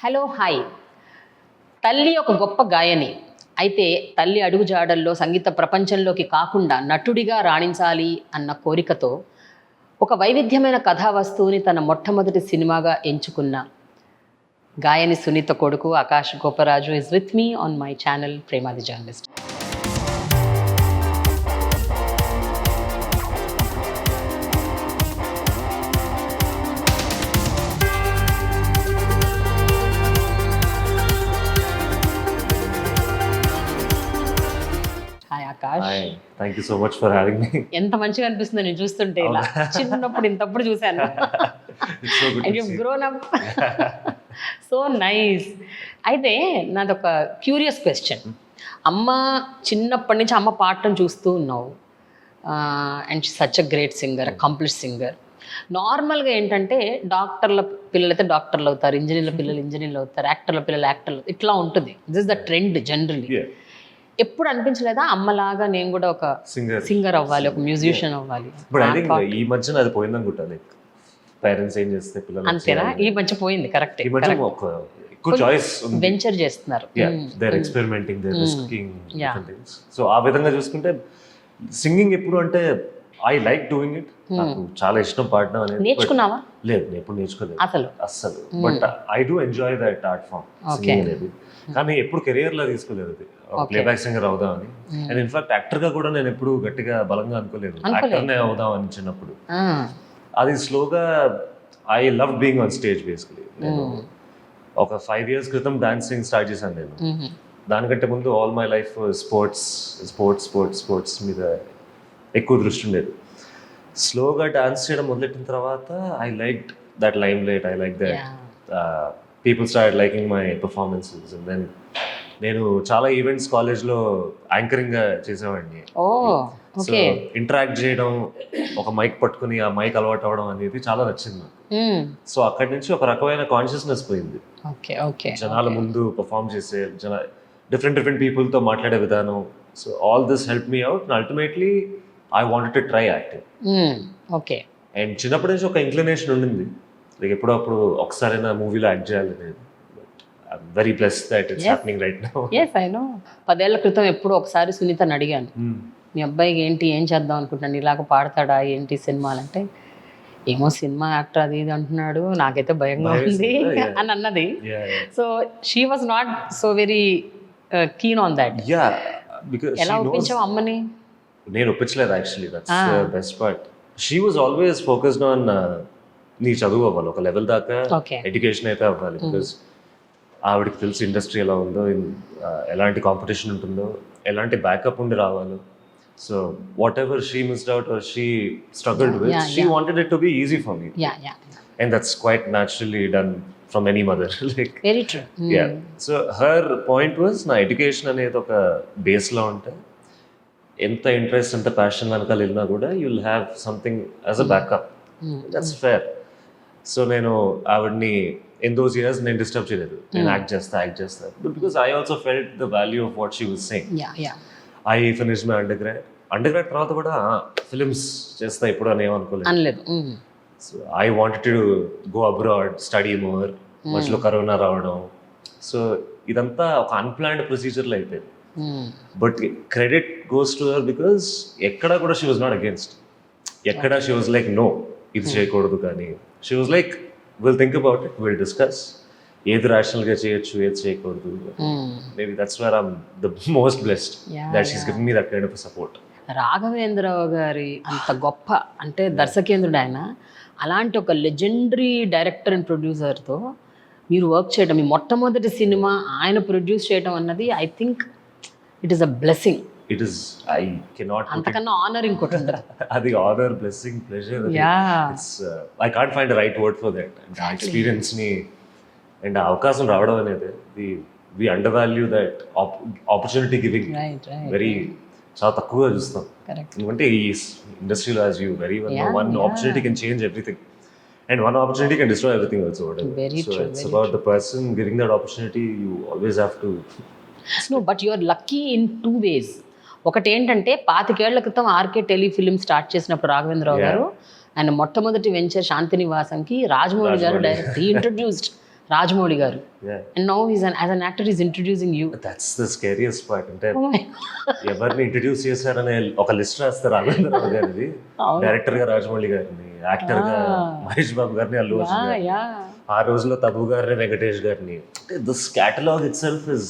Hello hi. తల్లి ఒక గొప్ప గాయని అయితే తల్లి అడుగుజాడల్లో సంగీత ప్రపంచంలోకి కాకుండా నటుడిగా రాణించాలి అన్న కోరికతో ఒక వైవిధ్యమైన కథా వస్తువుని తన మొట్టమొదటి సినిమాగా ఎంచుకున్న గాయని సునీత కొడుకు Akash Goparaju is with me on my channel Prema the journalist. Hi, thank you so much for having me. ఎంత మంచిగా అనిపిస్తుంది నేను చూస్తుంటే. ఇలా చిన్నప్పుడు ఇంతప్పుడు చూశాను. It's so good And to you've see. grown up. So nice. అయితే నాదొక క్యూరియస్ క్వశ్చన్. అమ్మ చిన్నప్పటి నుంచి అమ్మ పాటను చూస్తూ ఉన్నావు. And such a great singer, accomplish singer. నార్మల్గా ఏంటంటే డాక్టర్ల పిల్లలైతే డాక్టర్లు అవుతారు, ఇంజనీర్ల పిల్లలు ఇంజనీర్లు అవుతారు, యాక్టర్ల పిల్లలు యాక్టర్లు, ఇట్లా ఉంటుంది. This is the trend generally. Yeah. ఎప్పుడు అనిపించలేదా అమ్మలాగా నేను కూడా ఒక సింగర్ అవ్వాలి, ఒక మ్యూజిషియన్ అవ్వాలి? బట్ ఐ థింక్ ఈ మధ్యన అది పోయిందనుకుంటా. లైక్ పేరెంట్స్ ఏం చేస్తే పిల్లలు అంతేనా? ఈ మధ్య పోయింది. కరెక్ట్. ఈ మధ్య ఒక ఎక్కువ చాయిస్ ఉంది. వెంచర్ చేస్తున్నారు. They are experimenting, they are risking different things. So ఆ విధంగా చూసుకుంటే సింగింగ్ ఎప్పుడు అంటే ఐ లైక్ డూయింగ్ ఇట్. నాకు చాలా ఇష్టం పాడడం అనేది. నేర్చుకున్నావా? లేదు, నేను ఎప్పుడు నేర్చుకోలేదు అసలు. But I do enjoy that art form, singing అనేది. కానీ ఎప్పుడు కెరియర్ లా తీసుకోలేదు అది. ప్లేబ్యాక్ సింగర్ అవుదామని. అండ్ ఇన్ఫాక్ట్ యాక్టర్ గా కూడా నేను ఎప్పుడు గట్టిగా బలంగా అనుకోలేదు. యాక్టర్నే అవుదాం అని చిన్నప్పుడు. అది స్లోగా I love being on stage basically. నేను ఒక 5 years క్రితం డాన్సింగ్ స్టార్ట్ చేశాను నేను. దానికంటే ముందు ఆల్ మై లైఫ్ స్పోర్ట్స్ మీద ఎక్కువ దృష్టి ఉండేది. స్లోగా డాన్స్ చేయడం మొదలెట్టిన తర్వాత I like that limelight, I like that people start liking my performances. And then నేను చాలా ఈవెంట్స్ కాలేజ్లో యాంకరింగ్గా చేసేవాడిని. సో ఇంటరాక్ట్ చేయడం, ఒక మైక్ పట్టుకుని ఆ మైక్ అలవాటు అవడం అనేది చాలా నచ్చింది నాకు. సో అక్కడి నుంచి ఒక రకమైన కాన్షియస్నెస్ పోయింది. జనాల ముందు పర్ఫామ్ చేసే, డిఫరెంట్ పీపుల్తో మాట్లాడే విధానం. So all this help me out. And ultimately I wanted to try acting. And చిన్నప్పటి నుంచి ఒక ఇంక్లినేషన్ ఉండింది, లైక్ ఎప్పుడప్పుడు ఒకసారైనా మూవీలో యాక్ట్ చేయాలనేది. I'm very blessed that it's happening right now. Yes, I know. 10 ఏళ్ల క్రితం ఎప్పుడు ఒకసారి సునీతని అడిగాను, మీ అబ్బాయికి ఏంటి, ఏం చేద్దాం అనుకుంటున్నాను, ఇలాగ పాడతాడా ఏంటి సినిమాలంటే, ఏమో సినిమా యాక్టర్ అది ఇది అంటున్నాడు, నాకైతే భయంగా ఉంది అని అన్నది. So she was not so very keen on that. ఎలా ఒప్పించావు అమ్మని? నేను ఒప్పించలేదు actually. That's the best part. She was always focused on నీ చదువు అవ్వాలి, ఒక లెవెల్ దాకా ఎడ్యుకేషన్ అయితే అవ్వాలి. బికాస్ ఆవిడకి తెలుసు ఇండస్ట్రీ ఎలా ఉందో, ఎలాంటి కాంపిటీషన్ ఉంటుందో, ఎలాంటి బ్యాకప్ ఉండి రావాలో. So what ever she missed out or she struggled with, she wanted it to be easy for me. And that's quiet naturally done from any mother. Like very true. So her point was, నా education అనేది ఒక బేస్లో ఉంటే ఎంత interest, ఎంత passion వెనకాల వెళ్ళినా కూడా you will have something as a backup. That's fair. So నేను ఆవిడ్ని in those years నేను డిస్టర్బ్ చేయలేదు. నేను యాక్ట్ చేస్తా because I also felt the value of what she was saying. I finished my undergrad తర్వాత కూడా films చేస్తా ఇప్పుడు అని ఏమనుకోలేదు. So I wanted to go abroad, study more. మధ్యలో కరోనా రావడం, సో ఇదంతా ఒక అన్ప్లాన్డ్ ప్రొసీజర్లో అయిపోయింది. But credit goes to her because ఎక్కడా కూడా షీ వాజ్ నాట్ అగేన్స్ట్. ఎక్కడా షీ వాజ్ లైక్ నో, ఇది చేయకూడదు. కానీ she was like, we'll think about it, we'll discuss ఏది rational-గా చేయొచ్చు, ఏది చేయకూడదు. Maybe that's where I'm the most blessed that she's given me that kind of a support. Raghavendra Rao గారి అంత గొప్ప అంటే దర్శకేంద్రుడు ఆయన. అలాంటి ఒక లెజెండరీ డైరెక్టర్ అండ్ ప్రొడ్యూసర్తో మీరు వర్క్ చేయడం, మీ మొట్టమొదటి సినిమా ఆయన ప్రొడ్యూస్ చేయడం అన్నది I think it is a blessing. It is, I cannot put అంతకన్నా ఆనర్ ఇంకోటి ఉండదు. అది honour, blessing, pleasure. It's I can't find the right word for that. And ఆ ఎక్స్పీరియన్స్ ని అండ్ అవకాశం రావడం అనేది, we undervalue that opportunity giving. Very చాలా తక్కువగా చూస్తాం. ఎందుకంటే ఈ ఇండస్ట్రీలో as you very well know, one opportunity can change everything and one opportunity can destroy everything also. So it's about the person giving that opportunity. You always have to. No, but you are lucky in 2 ways. ఒకటి ఏంటంటే 25 ఏళ్ల క్రితం RK telefilm start చేసినప్పుడు రాఘవేంద్రరావు గారు ఆయన మొట్టమొదటి venture శాంతినివాసంకి Rajamouli గారు direct introduced Rajamouli గారు. Yeah. And now as an actor he's introducing you. That's the scariest part. అంటే Oh my ఎవరిని ఇంట్రడ్యూస్ చేశారనే ఒక లిస్ట్ రాస్తారు రాఘవేంద్రరావు గారిది, డైరెక్టర్ గా రాజమౌళి గారిని, యాక్టర్ గా మహేష్ బాబు గారిని, అల్లు అర్జున్ గారిని, ఆ రోజుల్లో తబు గారిని, వెంకటేష్ గారిని. అంటే this catalogue itself is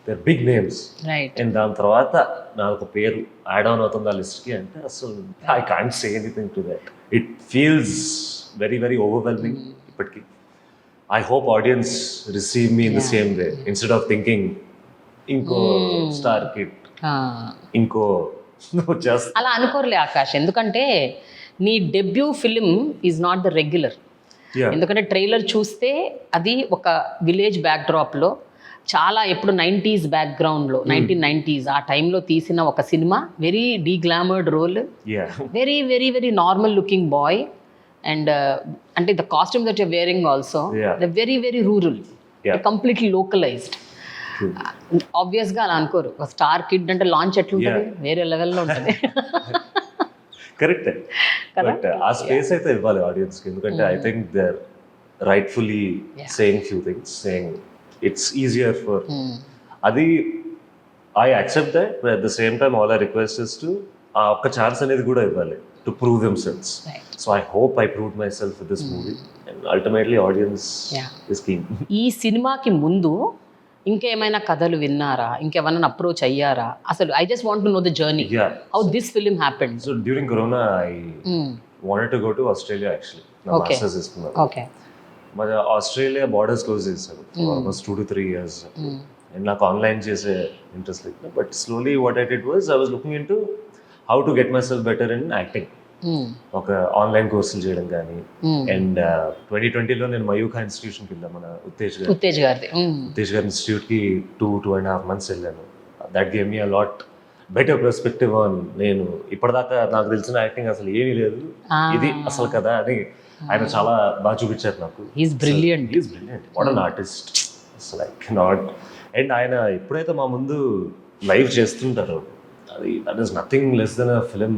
their big names. Right. And దాని తర్వాత నాకు ఒక పేరు యాడ్ ఆన్ అవుతుంది ఆ లిస్ట్కి అంటే అసలు I can't say anything to that. It feels very very overwhelming ఇప్పటికీ. I hope audience receive me in the same way instead of thinking ఇంకో స్టార్ కిడ్, ఇంకో జస్ట్ అలా అనుకోరులే ఆకాష్. ఎందుకంటే నీ debut film is not the regular. ఎందుకంటే trailer చూస్తే అది ఒక విలేజ్ బ్యాక్డ్రాప్లో చాలా ఎప్పుడు 90s బ్యాక్గ్రౌండ్లో 1990s ఆ టైంలో తీసిన ఒక సినిమా. Very deglamoured role, very very very normal looking boy. And అంటే the costume that you're wearing also, they're very very rural, completely localized. Obvious గా అలా అనుకోరు. ఒక స్టార్ కిడ్ అంటే లాంచ్ ఎట్లుంటుంది, వేరే లెవెల్లో ఉంటుంది. కరెక్ట్. బట్ ఆ స్పేస్ అయితే ఇవ్వాలి ఆడియన్స్ కి, ఎందుకంటే I think they are rightfully saying few things, saying it's easier for అది. I accept that, but at the same time all I request is to ఆ ఒక్క ఛాన్స్ అనేది కూడా ఇవ్వాలి to prove themselves. So I hope I proved myself with this movie and ultimately audience is keen. ఈ సినిమాకి ముందు ఇంకేమైనా కథలు విన్నారా, ఇంకేమైనా అప్రోచ్ అయ్యారా అసలు? I just want to know the journey, how this film happened. So during corona I wanted to go to Australia actually. నా masters తీసుకున్నాను. Okay. మరి ఆస్ట్రేలియా బార్డర్స్ క్లోజ్ చేశారు ఆల్మోస్ట్ 2 to 3 years. అండ్ నాకు online చేసే interest లేదు. But slowly what I did was I was looking into how to get my self better in acting. ఒక online కోర్సులు చేయడం కానీ. అండ్ 2020లో నేను మయూఖా ఇన్స్టిట్యూషన్కి వెళ్ళాను, మన ఉత్తేజ్ గారి ఇన్స్టిట్యూట్కి 2.5 months వెళ్ళాను. That gave me a lot better perspective on. నేను ఇప్పటిదాకా నాకు తెలిసిన యాక్టింగ్ అసలు ఏమీ లేదు, ఇది అసలు కదా అని ఆయన చాలా బాగా చూపించారు నాకు. He's brilliant, what an artist, like not. And ఆయన ఎప్పుడైతే మా ముందు లైవ్ చేస్తుంటారో అది that is nothing less than a film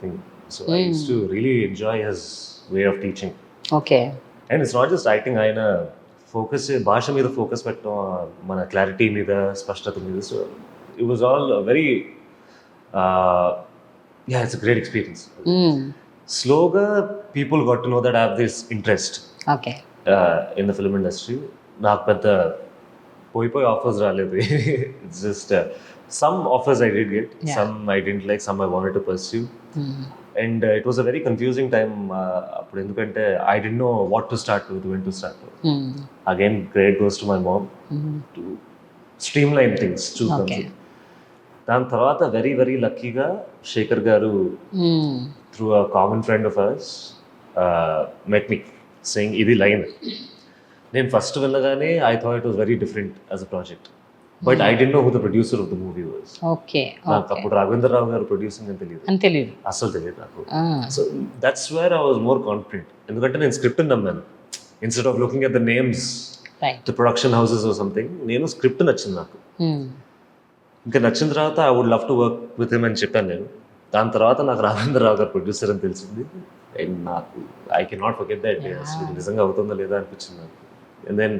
thing. So I use to really enjoy his way of teaching. Okay. And it's not just acting, ఆయన focus భాష మీద focus పెట్టడం, మన క్లారిటీ మీద, స్పష్టత మీద. So it was all very it's a great experience. స్లోగా people got to know that I have this interest in the film industry. నాకు పెద్ద పోయి ఆఫర్స్ రాలేదు. It's just some offers I did get, some I didn't like, some I wanted to pursue. And it was a very confusing time appudu, endukante I didn't know what to start with, when to start with. Again credit goes to my mom to streamline things, choose something. Dan tarvata very very lucky ga Shekhar garu through a common friend of ours met me saying idi line. Then first vinnagane I thought it was very different as a project. But I didn't know who the producer of the movie was. Okay. నాకు అప్పుడు రాఘవేంద్ర రావు గారు producing అని తెలియదు, అసలు తెలియదు నాకు. So that's where I was more confident, ఎందుకంటే నేను స్క్రిప్ట్ నమ్మాను. Instead of looking at the names, the production houses or something, నేను స్క్రిప్ట్ నచ్చింది నాకు. ఇంకా నచ్చిన తర్వాత I would love to work with him అని చెప్పాను నేను. దాని తర్వాత నాకు రాఘవేంద్ర రావు గారు ప్రొడ్యూసర్ అని తెలిసింది. అండ్ నాకు I can not forget that. నిజంగా అవుతుందా లేదా అనిపించింది నాకు. And then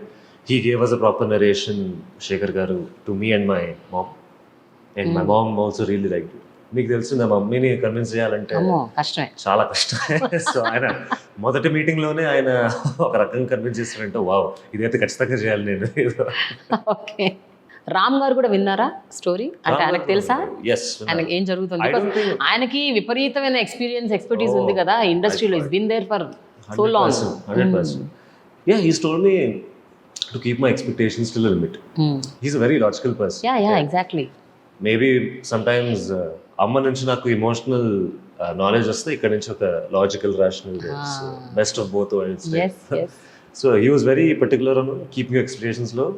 he gave us a proper narration, Shekhar garu, to me and my mom. And my mom also really liked it. మీకు తెలుసు నా మమ్మీని కన్విన్స్ చేయాలంటే చాలా కష్టమే. సో ఆయన మొదటి మీటింగ్లోనే ఆయన ఒక రకంగా కన్విన్స్ చేస్తారంటే వావ్, ఇదైతే ఖచ్చితంగా చేయాలి నేను. ఓకే. రామ్ గారు కూడా విన్నారా స్టోరీ? అంటే ఆయనకు తెలుసా ఆయనకి ఏం జరుగుతుంది? ఆయనకి విపరీతమైన ఎక్స్పీరియన్స్ ఉంది కదా ఇండస్ట్రీలో. Is been there for so long. 100%. Yeah, he's told me to keep my expectations till a limit. He's a very logical person. Yeah, exactly. Maybe sometimes amma nunchi naku emotional knowledge vaste, ikkada nunchi oka logical rational best of both worlds. Yes. So he was very particular on keeping your expectations low.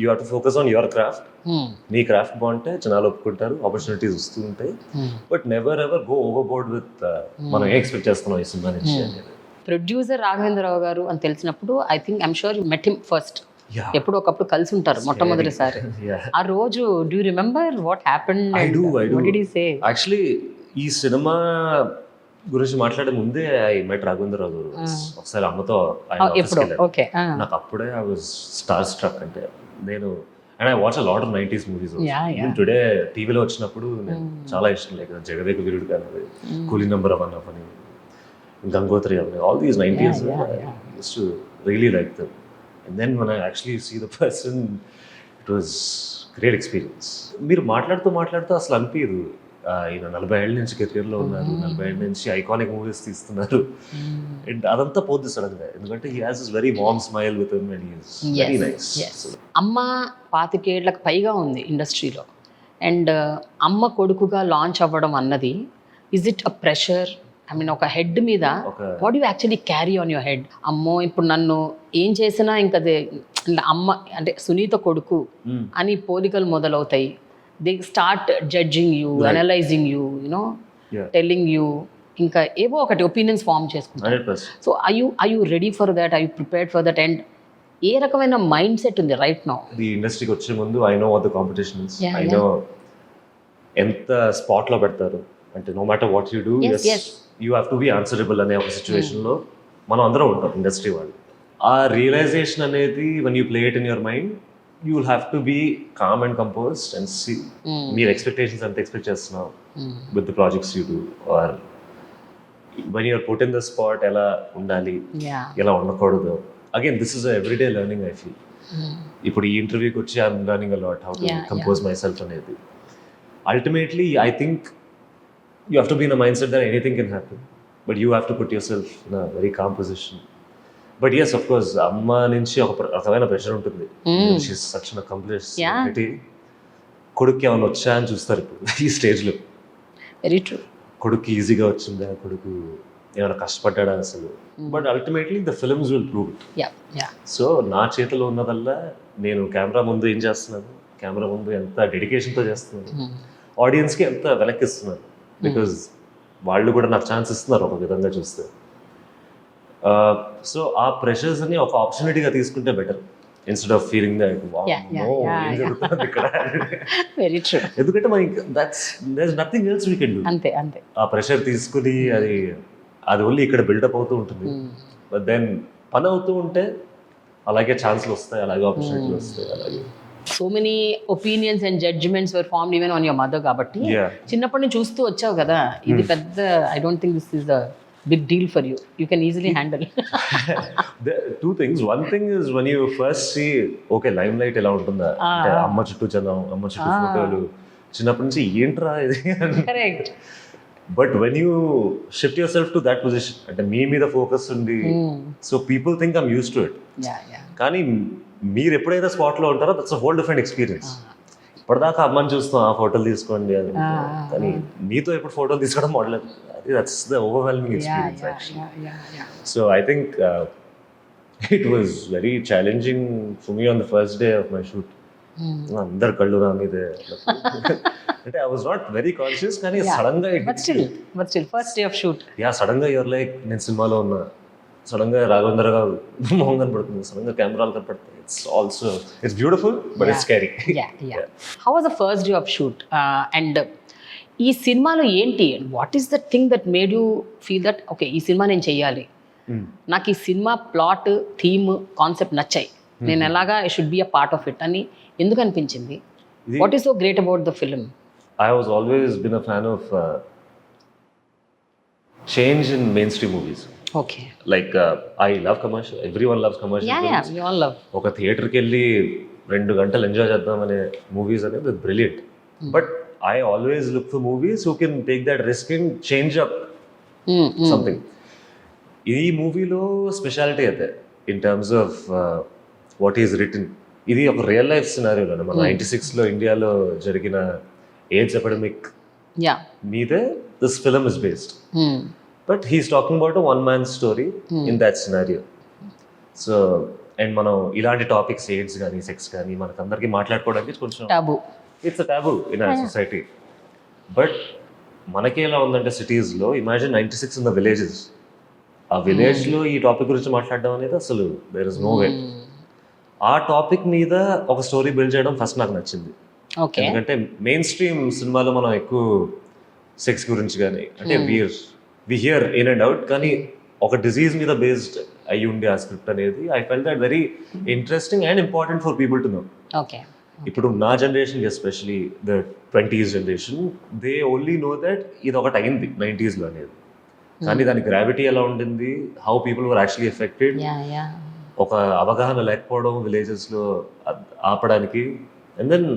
You have to focus on your craft. Nee craft baante janalu oppuntaru, opportunities vastu untayi, but never ever go overboard with మనం ఏం expect చేస్తున్నాం ఈ cinema నుంచి. Producer Raghavendra రావు గారు అని తెలిసినప్పుడు I think I'm sure you met him first. ఎప్పుడు ఒకప్పుడు కలిసి ఉంటారు మొట్టమొదటిసారి. ఆ రోజు do you remember what happened? I do. What did he say? Actually ఈ సినిమా గురించి మాట్లాడే ముందే ఐ మెట్ రాఘవేంద్ర రావు గారు ఒకసారి అమ్మతో ఆయన ఆఫీస్కి ఎప్పుడు వెళ్ళాను. ఓకే నాకు అప్పుడే ఐ వాజ్ స్టార్ స్ట్రక్. అంటే నేను and I watch a lot of 90s movies. Today టీవీలో వచ్చినప్పుడు నేను చాలా ఇష్టం. లైక్ జగదేక వీరుడు కానీ, కూలీ నెంబర్ వన్ ఆఫ్ అని, గంగోత్రి అని, all these 90s used to really like them. And then when I actually see the person, it was great experience. మీరు మాట్లాడుతూ అసలు అనిపించదు ఈయన 40 ఏళ్ళ నుంచి కెరియర్లో ఉన్నారు, 40 ఏళ్ళ నుంచి ఐకానిక్ మూవీస్ తీస్తున్నారు, అండ్ అదంతా పోద్ది సడన్గా. ఎందుకంటే he has this very warm smile with him and he is very nice. అమ్మ 25 ఏళ్లకు పైగా ఉంది ఇండస్ట్రీలో, అండ్ అమ్మ కొడుకుగా లాంచ్ అవ్వడం అన్నది is it a pressure? I mean ఒక హెడ్ మీద what you actually carry on your head? అమ్మో ఇప్పుడు నన్ను ఏం చేసినా ఇంకా అమ్మ అంటే సునీత కొడుకు అని పోలికలు మొదలవుతాయి. They start judging you, analysing you, you know, telling you, ఇంకా ఏవో ఒకటి ఒపీనియన్స్ ఫామ్ చేసుకుంటారు. So I you ready for that? I you prepared for that? And ఏ రకమైన మైండ్ సెట్ ఉంది రైట్ నౌ? ఈ ఇండస్ట్రీకి వచ్చే ముందు I know what the competition is. I know ఎంత స్పాట్లో పెడతారు. అంటే no matter what you do, you have to be answerable అనే ఒక సిచ్యువేషన్లో మనం అందరం ఉంటాం ఇండస్ట్రీ వాళ్ళు. ఆ రియలైజేషన్ అనేది when you play it in your mind, you will have to be calm and composed and see మీరు ఎక్స్పెక్టేషన్స్ ఎంత ఎక్స్పెక్ట్ చేస్తున్నావు with the projects you do, or when you're put in the spot ఎలా ఉండాలి, ఎలా ఉండకూడదు. Again this is everyday learning I feel. ఇప్పుడు ఈ ఇంటర్వ్యూకి వచ్చి I'm learning a lot how to compose myself అనేది. Ultimately I think you have to be in a mindset that anything can happen, but you have to put yourself in a very calm position. But yes, of course, amma nunchi oka rakaina pressure untundi. She is such an accomplished celebrity. Kodukki avanu vacha ani chustaru ee stage lo. Very true. Kodukki easy ga vachunda, koduku ఏమైనా కష్టపడ్డా అసలు. But ultimately the films will prove it. So నా చేతిలో ఉన్నదల్లా నేను camera ముందు ఏం చేస్తున్నాను, camera ముందు ఎంత డెడికేషన్తో చేస్తున్నాను, ఆడియన్స్కి ఎంత వెనక్కిస్తున్నాను. బికాజ్ వాళ్ళు కూడా నాకు ఛాన్స్ ఇస్తున్నారు ఒక విధంగా చూస్తే. సో ఆ ప్రెషర్స్ అని ఒక ఆపర్చునిటీగా తీసుకుంటే better, instead of feeling that ఏం జరుగుతుంది ఇక్కడ. Very true. ఎందుకంటే మనకి there is nothing else we can do. అంతే అంతే. ఆ ప్రెషర్ తీసుకుని అది ఓన్లీ ఇక్కడ బిల్డప్ అవుతూ ఉంటుంది. బట్ దెన్ పని అవుతూ ఉంటే అలాగే ఛాన్స్లు వస్తాయి, అలాగే ఆపర్చునిటీలు వస్తాయి. అలాగే so many opinions and judgements were formed even on your mother. కాబట్టి చిన్నప్పటి నుంచి చూస్తూ వచ్చావు కదా, ఇది పెద్ద I don't think this is the big deal for you. You can easily handle. Two things. One thing is when you first see okay limelight ఎలా ఉంటుందా, అంటే అమ్మ చుట్టూ చదవం, అమ్మ చుట్టూ ఫోటోలు, చిన్నప్పటి నుంచి ఏంట్రా ఇది. Correct. But when you shift your self to that position, అంటే మీ మీద ఫోకస్ ఉంది, so people think I'm use to it. కానీ మీరు ఎప్పుడైతే స్పాట్లో ఉంటారో that's a whole different experience. ఇప్పటిదాకా అమ్మని చూస్తాం, ఆ ఫోటోలు తీసుకోండి అది, కానీ నీతో ఎప్పుడు ఫోటోలు తీసుకోవడం model, that's the overwhelming experience actually. So I think it was very challenging for me on the first day of my shoot. అందరు కళ్ళు నా మీదే, అంటే I was not very conscious, కానీ సడన్ గా first day of shoot sudden గా your like నేను సినిమాలో ఉన్నా, సడన్ గా రాఘవేంద్ర గారు మొహం కనపడుతుంది, సడన్ గా కెమెరాలు కనపడతాయి. It's beautiful but it's scary. How was the first day of shoot? And ఈ సినిమాలో ఏంటి, what is the thing that made you feel that okay ఈ సినిమా నేను చెయ్యాలి, నాకు ఈ సినిమా ప్లాట్, థీమ్, కాన్సెప్ట్ నచ్చాయి, నేను ఎలాగా I should be a part of it అని ఎందుకు అనిపించింది? What is so great about the film? I was always been a fan of change in mainstream movies. Okay. Like I love commercial. Everyone loves commercial films. Yeah, we all love. ఒక థియేటర్కి వెళ్ళి 2 గంటలు enjoy చేద్దాం అనే movies అనేది brilliant. But I always look for movies who can take that risk and change up something. ఈ మూవీలో speciality అయితే in terms of what is return, ఇది ఒక రియల్ లైఫ్ సినారియోలో మన 96లో ఇండియాలో జరిగిన AIDS epidemic మీదే this film is based. But he's talking about a one-man story in that scenario. So, and మనం ఇలాంటి టాపిక్స్ AIDS కానీ సెక్స్ కానీ మనకందరికీ మాట్లాడుకోవడానికి కొంచెం taboo. It's a taboo in our society. But మనకి ఎలా ఉందంటే సిటీస్లో, ఇమాజిన్ 96 ఇన్ ద విలేజెస్, ఆ విలేజ్లో ఈ టాపిక్ గురించి మాట్లాడడం అనేది అసలు దేర్ ఇస్ నో వే. ఆ టాపిక్ మీద ఒక స్టోరీ బిల్డ్ చేయడం ఫస్ట్ నాకు నచ్చింది. ఎందుకంటే మెయిన్ స్ట్రీమ్ సినిమాలో మనం ఎక్కువ సెక్స్ గురించి కానీ, అంటే వీర్ వి హియర్ ఇన్ అండ్ అవుట్, కానీ ఒక డిజీజ్ మీద బేస్డ్ అయ్యి ఉండే ఆ స్క్రిప్ట్ అనేది I felt that very interesting and important for people to know. Okay. ఇప్పుడు నా generation especially the 20s generation, they only know that ఇది ఒకటి అయింది 90s లో అనేది, కానీ దాని గ్రావిటీ ఎలా ఉండింది, how people were actually affected, ఒక అవగాహన లేకపోవడం విలేజెస్లో ఆపడానికి. అండ్ దెన్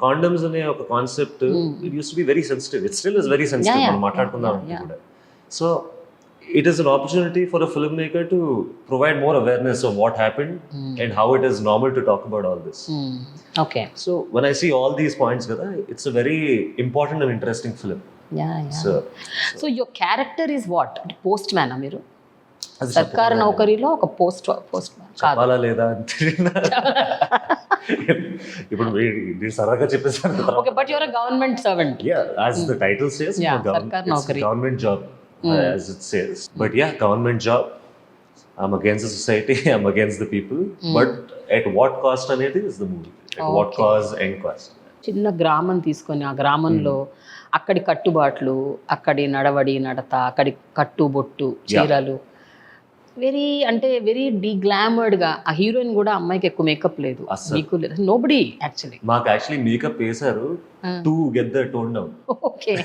కాండమ్స్ అనే ఒక concept it use to be very sensitive, it still is very sensitive మనం మాట్లాడుకుందాం కూడా. So it is an opportunity for a filmmaker to provide more awareness of what happened and how it is normal to talk about all this. Okay. So when I see all these points, it's a very important and interesting film. So your character is what? Postman మీరు సర్కారు నౌకరీలో ఒక postman చెప్పాలా లేదా ఇప్పుడు మీరు సరదాగా చెప్పేసారు. Okay, but your a government servant. As the title says, సర్కారు నౌకరీ, government job. As it says, but government job, I'm against the society, I'm against the people, but at what cost అనేది is the movie, at what cause and cost. చిన్న గ్రామం తీసుకొని ఆ గ్రామంలో అక్కడి కట్టుబాట్లు, అక్కడి నడవడి నడత, అక్కడి కట్టుబొట్టు చీరలు, వెరీ అంటే వెరీ గ్లామర్డ్గా. ఆ హీరోయిన్ కూడా అమ్మాయికి ఎక్కువ మేకప్ లేదు, మీకు లేదు, నోబడి యాక్చువల్లీ. మాకు యాక్చువల్లీ మేకప్ వేశారు to get the tone down. Okay.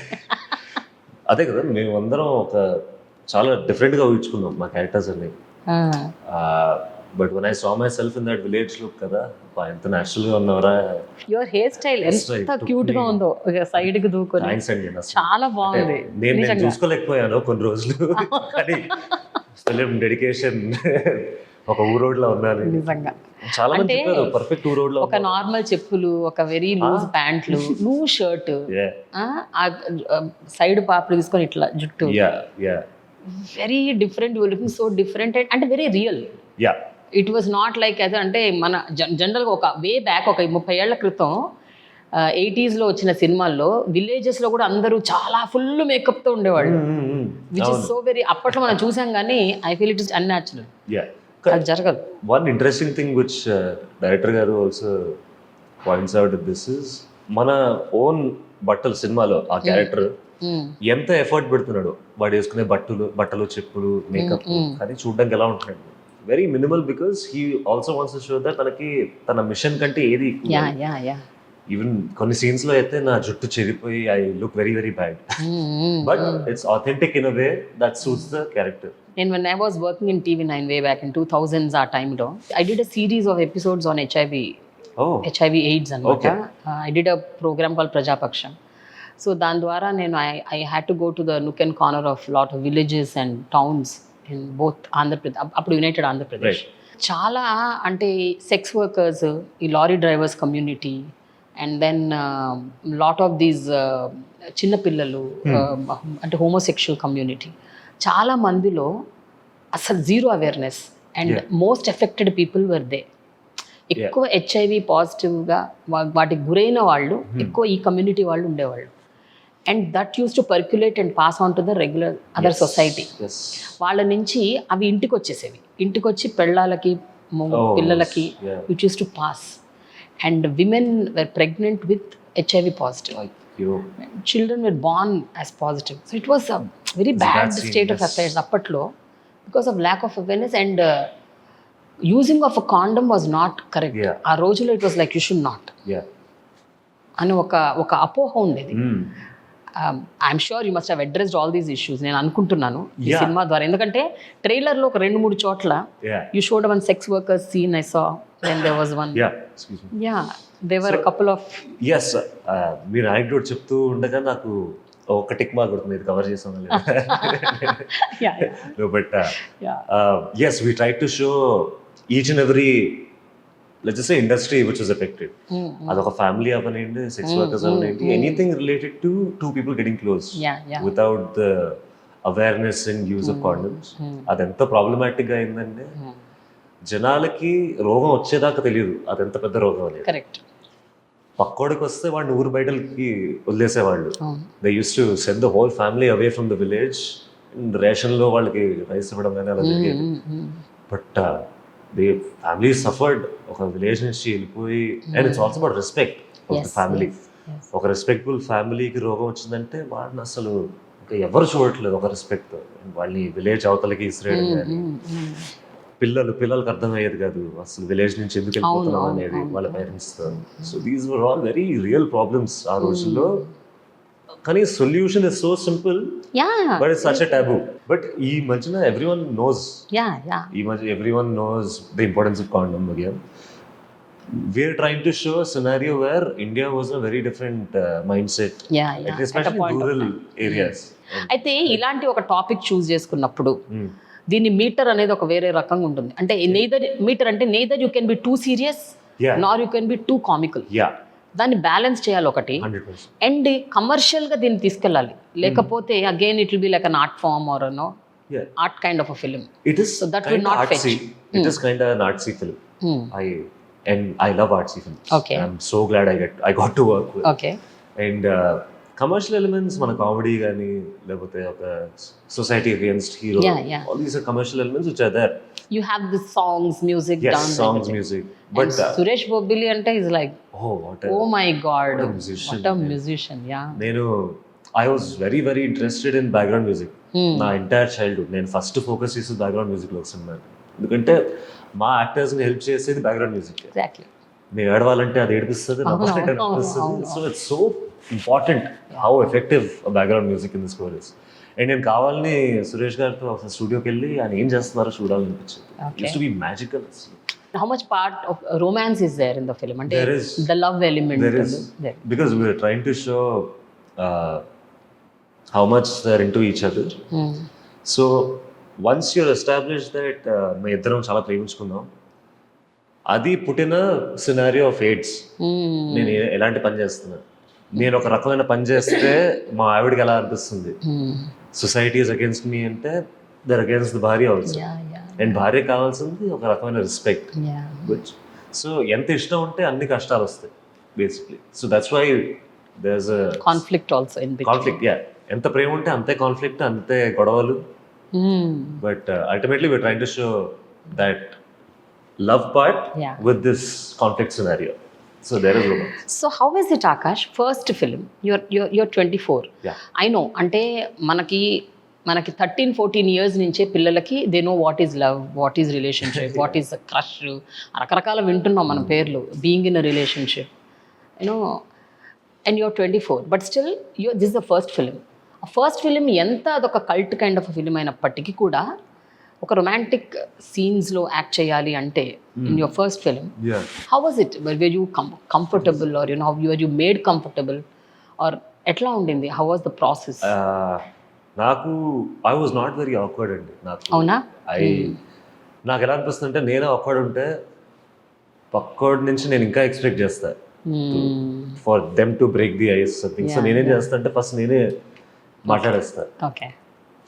అదే కదా, మేము అందరం ఒక చాలా డిఫరెంట్గా ఊహించుకున్నాం మా క్యారెక్టర్స్ అన్ని. But when I saw myself in that village look కదా, ఎంత న్యాచురల్గా ఉన్నవరా. యువర్ హెయిర్ స్టైల్ ఎంత క్యూట్గా ఉందో, సైడ్కి దూకొని చాలా బాగుంది. నేను చూసుకోలేకపోయాను కొన్ని రోజులు, కానీ ఫిలిం డెడికేషన్ ఒక ఊరోడ్లో ఉన్నాను నిజంగా. చాలా మంది చెప్పారు పర్ఫెక్ట్ ఊరోడ్లో. ఒక నార్మల్ చెప్పులు, ఒక వెరీ లూజ్ ప్యాంట్లు, లూజ్ షర్ట్, సైడ్ పాపలు తీసుకొని ఇట్లా జుట్టు, very different, looking so different అంటే very real. It was not like అది అంటే మన జనరల్గా ఒక వే బ్యాక్ ఒక 30 ఏళ్ల క్రితం 80s లో వచ్చిన సినిమాల్లో విలేజెస్ లో కూడా అందరూ చాలా ఫుల్ మేకప్ తో ఉండేవాళ్ళు, విచ్ ఇస్ సో వెరీ, అప్పట్లో మనం చూసాం కానీ I feel it is unnatural. అది జరగదు. One interesting thing which director గారు also points out this is, మన ఓన్ బట్టలు సినిమాలో ఆ క్యారెక్టర్ ఎంత ఎఫర్ట్ పెడుతున్నాడు, వాడు వేసుకునే బట్టలు చెప్పులు మేకప్, అది చూడడానికి ఎలా ఉంటున్నాడు, very minimal, because he also wants to show that తనకి తన మిషన్ కంటే ఏది ఈవెన్ కొన్ని సీన్స్ లో అయితే నా జుట్టు చెడిపోయి I look very very bad, but it's authentic in a way that suits the character. And when I was working in TV9 way back in 2000s ఆ టైంలో I did a series of episodes on HIV AIDS అనమాట. I did a program called Prajapaksham. So దాని ద్వారా నేను I had to go to the nook and corner of lot of villages and towns in both Andhra Pradesh, అప్పుడు United Andhra Pradesh. చాలా అంటే sex workers, ఈ lorry drivers community, and then lot of these చిన్నపిల్లలు, అంటే homosexual community, చాలా మందిలో అసలు zero awareness and most affected people were they. ఎక్కువ HIV పాజిటివ్గా వాటికి గురైన వాళ్ళు ఎక్కువ ఈ కమ్యూనిటీ వాళ్ళు ఉండేవాళ్ళు. And that use to percolate and pass on to the regular other society. వాళ్ళ నుంచి అవి ఇంటికి వచ్చేసేవి, ఇంటికి వచ్చి పెళ్ళాలకి పిల్లలకి which use to pass. And women were pregnant with HIV positive. Children were born as positive. So it was a very bad state of affairs appatlo because of lack of awareness, and using of a condom was not correct. Aa rojulo it was like you should not. Ani oka apoha undedi. I'm sure you must have addressed all these issues. నేను అనుకుంటున్నాను ఈ cinema ద్వారా, ఎందుకంటే trailer లో ఒక 2-3 చోట్ల you showed one sex workers scene I saw. Then there was one. There were a couple of. Yes, మీరు anecdote చెప్తూ ఉండగా నాకు ఒక టిక్ మార్క్ కొడుతుంది, ఇది కవర్ చేసాను లేదా. But yes, we tried to show each and every, let's just say, industry which was affected. అదొక ఫ్యామిలీ అవనండి, సెక్స్ వర్కర్స్ అవనండి, anything related to two people getting close without the awareness and use of condoms. అదెంత ప్రాబ్లమాటిక్గా అయిందంటే జనాలకి రోగం వచ్చేదాకా తెలియదు అదెంత పెద్ద రోగం అనేది. కరెక్ట్. పక్కోడికి వస్తే వాడిని ఊరు బయటకి వదిలేసేవాళ్ళు. They use to send the whole family away from the village. రేషన్లో వాళ్ళకి రైస్ ఇవ్వడం కానీ అలా జరిగేది. But the family suffered. ఒక విలేజ్ నుంచి వెళ్ళిపోయి, and it's also about respect of the family. ఒక రెస్పెక్ట్ఫుల్ ఫ్యామిలీకి రోగం వచ్చిందంటే వాడిని అసలు ఎవరు చూడట్లేదు ఒక రెస్పెక్ట్. వాళ్ళని విలేజ్ అవతలకి ఇసిరేయడం కానీ, పిల్లలకి అర్థమయ్యేది కాదు అసలు విలేజ్ నుంచి ఎందుకు వెళ్ళిపోతున్నాం అనేది వాళ్ళ పేరెంట్స్తో. So these were all very real problems ఆ రోజుల్లో. కానీ solution is so simple, but it's such a taboo. But ఈ మధ్యన ఎవ్రీవన్ నోస్, ఈ మధ్య everyone knows the importance of condom again. We're trying to show a scenario where India was a very different mindset, especially in rural areas. అయితే ఇలాంటి ఒక topic చూస్ చేసుకున్నప్పుడు దీని metre అనేది ఒక వేరే రకంగా ఉంటుంది. అంటే neither you can be too serious nor you can be too comical. దాన్ని బ్యాలెన్స్ చేయాలి ఒకటి, అండ్ కమర్షియల్ గా దీన్ని తీసుకెళ్ళాలి. లేకపోతే again it will be like an art form or no art kind of a film. It is so that will not fetch. It is kind of an artsy film. I love artsy films. Okay. I'm so glad I got to work with. Okay. And commercial elements, మన comedy కానీ లేకపోతే ఒక society against hero, all these are commercial elements which are there. You have the songs, music, yes, dance, songs, music. But Suresh Bobili ante is like, oh my god, what a musician. What a musician, yeah. I was very very interested in background music. నా entire childhood నేను first focus చేసేది background మ్యూజిక్లో వస్తున్నాను. ఎందుకంటే మా యాక్టర్స్ని help చేసేది background music. మేము ఏడవాలంటే అది ఏడిపిస్తుంది, నవ్వాలంటే నవ్విస్తుంది. So it's so important how effective background music in the score is. And నేను కావాలని సురేష్ గారితో ఒకసారి స్టూడియోకి వెళ్ళి ఆయన ఏం చేస్తున్నారో చూడాలనిపించింది. It's to be magical. How much part of romance is there in the film? And there is the love element. There is because we are trying to show how much they're into each other. So once you're established that మా ఇద్దరం చాలా ప్రేమించుకుందాం, అది పుట్టిన scenario of AIDS. నేను ఎలాంటి పని చేస్తున్నా, నేను ఒక రకమైన పని చేస్తే మా ఆవిడకి ఎలా అనిపిస్తుంది, సొసైటీ ఇస్ అగేన్స్ట్ మీ అంటే దర్ అగేన్స్ట్ ద భార్య ఆల్సో. అండ్ భార్య కావాల్సింది ఒక రకమైన రెస్పెక్ట్. సో ఎంత ఇష్టం ఉంటే అన్ని కష్టాలు వస్తాయి basically. So that's why there's a conflict also in between. Conflict, ఎంత ప్రేమ ఉంటే అంతే కాన్ఫ్లిక్ట్, అంతే గొడవలు. But ultimately we're trying to show that love part with this conflict scenario. So there is romance. So how is it, Akash? First film, you're 24. I know, అంటే మనకి 13-14 years నుంచే పిల్లలకి they know what is love, what is relationship, what is crush, రకరకాల వింటున్నాం మన పేర్లు, being in a relationship, you know. And you're 24, but still this the first film. ఆ first film ఎంత అదొక కల్ట్ కైండ్ ఆఫ్ ఫిలిం అయినప్పటికీ కూడా ఒక రొమాంటిక్ సీన్స్లో యాక్ట్ చేయాలి అంటే in your first film, how was it? Were you comfortable or you made comfortable or ఎట్లా ఉండింది? How was the process? నాకు I was not very awkward అండి. అవునా? నాకు ఎలా అనిపిస్తుంది అంటే, నేనే ఆక్వర్డ్ ఉంటే పక్కోడి నుంచి నేను ఇంకా ఎక్స్పెక్ట్ చేస్తాను for them to break the ice something. So నేనేం చేస్తా అంటే ఫస్ట్ నేనే మాట్లాడేస్తాను.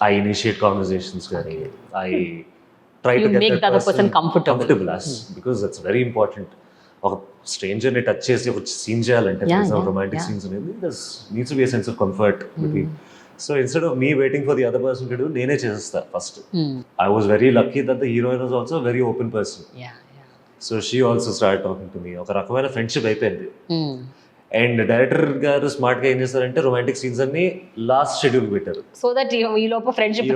I initiate conversations, I try to get that person comfortable because that's very important. ఒక స్ట్రేంజర్ ని టచ్ చేసి ఒక సీన్ చేయాలంటే, రొమాంటిక్ సీన్స్ అనేది there needs to be a sense of comfort between. So instead of me waiting for the other person to do, నేనే చేసేస్తా first. I was very lucky that the heroine was also a very open person. So she also started talking to me. ఒక రకమైన friendship అయిపోయింది. And director గారు smart గా ఏం చేస్తారంటే romantic scenes అన్ని లాస్ట్ షెడ్యూల్ పెట్టారు. సో దట్ ఈ లోప ఫ్రెండ్షిప్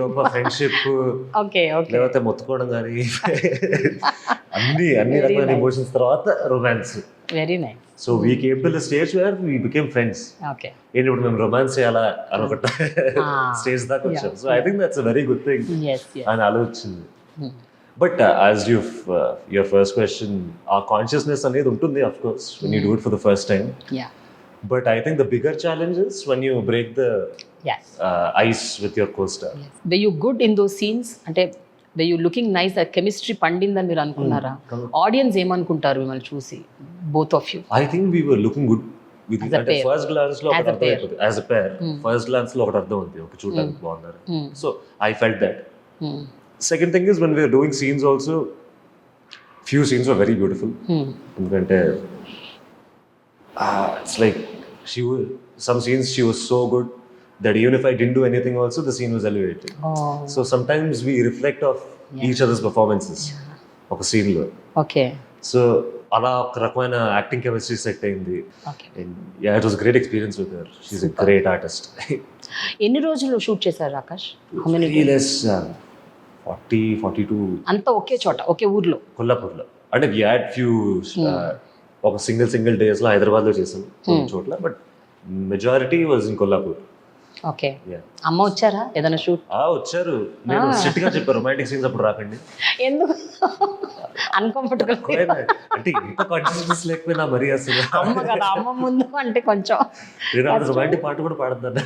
లేకపోతే మొత్తుకోవడం కానీ అన్ని రకమైన ఎమోషన్స్ తర్వాత romance. Very nice. So we came to the stage where we became friends. Okay. And ఇప్పుడు మేము రొమాన్స్ చేయాలా అని ఒక స్టేజ్ దాకా వచ్చాం. So I think that's a very good thing అని ఆలోచించింది. But as your first question, ఆ కాన్షియస్నెస్ అనేది ఉంటుంది of course when you do it for the first time. But I think the bigger challenge is when you break the ice with your co-star. Were you good in those scenes? అంటే were you looking nice? ఆ chemistry పండిందని మీరు అనుకున్నారా? Audience ఏమనుకుంటారు మిమ్మల్ని చూసి, both of you? I think we were looking good with each other. First glance లో ఒకటి అర్థం అయిపోతుంది. As a pair, first glance లో ఒకటి అర్థం అవుతుంది, ఒక చూడడానికి బాగున్నారు. So I felt that. Second thing is when we are doing scenes also, few scenes were very beautiful. Endukante it's like some scenes she was so good that even if I didn't do anything also, the scene was elevated. So sometimes we reflect off each other's performances of a scene lo. Okay. So ala oka rakamaina acting chemistry set ayindi. And it was a great experience with her. She's a great artist. ఎన్ని రోజులు shoot చేశారు Akash? How many days? Less 40-42 అంతా ఒకే చోట, ఒకే ఊర్లో? కొల్లాపూర్లో. అంటే we had few ఒక single డేస్లో హైదరాబాద్లో చేసాం కొన్ని చోట్ల, but majority was in Kollapur. Okay. అమ్మ వచ్చారా ఏదైనా షూట్? వచ్చారు. నేను స్ట్రిక్ట్ గా చెప్పాను రొమాంటిక్ సీన్స్ అప్పుడు రాకండి. ఎందుకు? అన్కంఫర్టబుల్ అంటే ఇంత కాన్షియస్నెస్ లేకపోయినా మరీ అసలు అమ్మ కదా, అమ్మ ముందు అంటే కొంచెం రొమాంటిక్ పాట కూడా పాడతాను.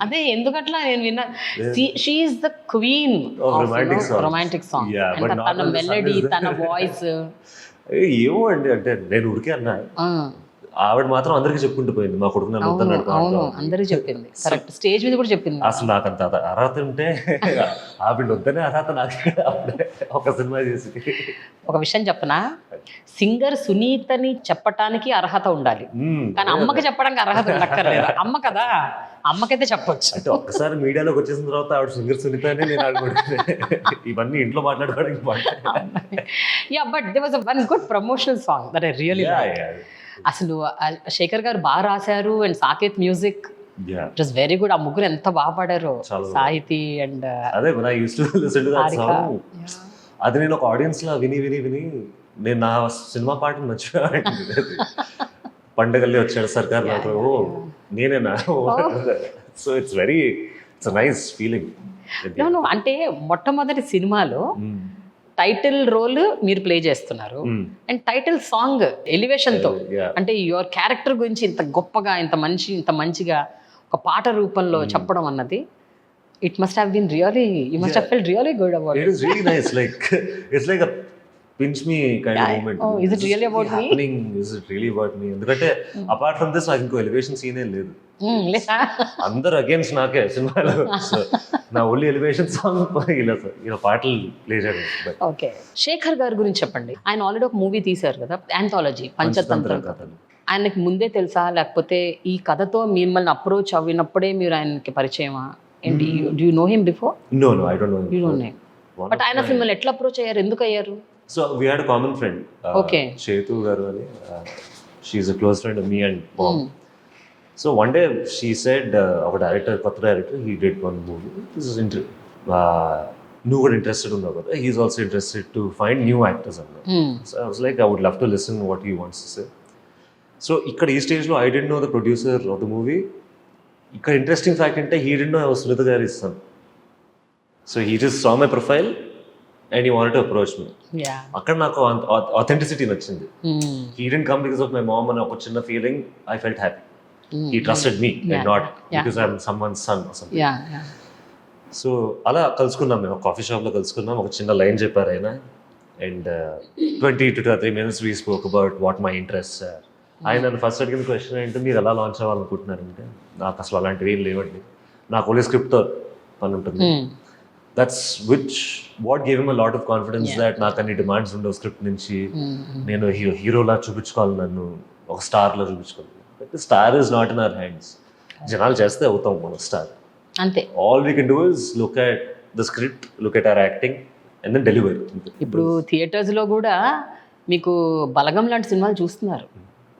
అదే ఎందుకట్లా నేను విన్నా. She is the queen romantic song. తన మెలడీ, తన వాయిస్ ఏమో అండి. అంటే నేను ఉరికే అన్నా, ఆవిడ మాత్రం అందరికీ చెప్పుకుంటూ పోయింది మా కొడుకు నన్ను వద్దన్నాడు. అవును, అందరికీ చెప్పింది. కరెక్ట్, స్టేజ్ మీద కూడా చెప్పింది. అసలు నాకు అంత అర్హత ఉంటే ఆవిడ వద్దనే అర్హత నాకు ఒక సినిమా చేసి. ఒక విషయం చెప్పనా, సింగర్ సునీతని చెప్పటానికి అర్హత ఉండాలి, కానీ అమ్మకి చెప్పడానికి అర్హత ఉండక్కర్లేదు. అమ్మ కదా, అమ్మకైతే చెప్పొచ్చు. అంటే ఒక్కసారి మీడియాలోకి వచ్చేసిన తర్వాత ఆవిడ సింగర్ సునీత అని నేను ఆడుకుంటున్నాను. ఇవన్నీ ఇంట్లో మాట్లాడుకోవడానికి. Yeah, but there was one good promotional song that I really like. అసలు శేఖర్ గారు బాగా రాశారు, and Saketh music, it was very good. ఆ ముగ్గురు ఎంత బాగా పాడారు, సాహితి అండ్ అదే I used to listen to that song. అది నేను ఒక ఆడియన్స్ లా విని నేను నా సినిమా పాటను మర్చిపోయాను. పండగల్లి వచ్చాడు సర్కార్ నాకు, నేనేనా? So it's nice feeling. అంటే మొట్టమొదటి సినిమాలో టైటిల్ రోల్ మీరు ప్లే చేస్తున్నారు, అండ్ టైటిల్ సాంగ్ ఎలివేషన్ తో, అంటే యువర్ క్యారెక్టర్ గురించి ఇంత గొప్పగా, ఇంత మంచిగా ఒక పాట రూపంలో చెప్పడం అన్నది, it must have been really, you must have felt really good about it. It's really nice, like it's like a pinch me kind of moment. Oh, is it really about me? Is it really about me? ఎందుకంటే apart from this నాకు ఇంకో elevation సీనే లేదు. అందరు against నాకే సినిమాలో. So నా only elevation song ఇలా పాటలు ప్లే చేయడం. ఓకే, శేఖర్ గారి గురించి చెప్పండి. ఆయన ఆల్రెడీ ఒక మూవీ తీశారు కదా, యాంథాలజీ పంచతంత్ర కథలు. ఆయనకి ముందే తెలుసా, లేకపోతే ఈ కథతో మిమ్మల్ని అప్రోచ్ అవ్వినప్పుడే మీరు ఆయనకి పరిచయమా? ఏంటి, do you know him before? No I don't know him. You don't know him, but ఆయన మిమ్మల్ని ఎట్లా అప్రోచ్ అయ్యారు, ఎందుకు అయ్యారు? So we had a common friend, Chetu garu ani. She's a close friend of me and Mom. So one day she said, our kotta director, he did one movie. This is nu kuda interested unnavu kada. He's also interested to find new actors anna. So I was like, I would love to listen what he wants to say. So ikkada ee stage lo I didn't know the producer of the movie. Ikkada interesting fact ante he didn't know I was Sunitha gari son. So he just saw my profile and he wanted to approach me. అక్కడ నాకు authenticity నచ్చింది. He didn't come because of my mom and ఒక చిన్న feeling. I felt happy. He trusted me and not because I'm someone's son or something. So అలా కలుసుకున్నాం, మేము coffee షాప్లో కలుసుకున్నాం. ఒక చిన్న లైన్ చెప్పారు ఆయన, and 20 to 30 minutes we spoke about what my interests are. ఆయన నన్ను ఫస్ట్ అడిగిన క్వశ్చన్ ఏంటంటే, మీరు ఎలా లాంచ్ అవ్వాలనుకుంటున్నారంటే, నాకు అసలు అలాంటివి ఏం లేవండి, నాకు ఓన్లీ స్క్రిప్ట్తో పని ఉంటుంది. That's what gave him a lot of confidence that నాకు అన్ని డిమాండ్స్ ఉండవు స్క్రిప్ట్ నుంచి. నేను హీరోలా చూపించుకోవాలి, నన్ను ఒక స్టార్లో చూపించుకోవాలి. But star is not in our hands. జనాలు చేస్తే అవుతాం మనం స్టార్, అంతే. All we can do is look at the script, look at our acting and then deliver. ఇప్పుడు థియేటర్స్లో కూడా మీకు బలగం లాంటి సినిమాలు చూస్తున్నారు,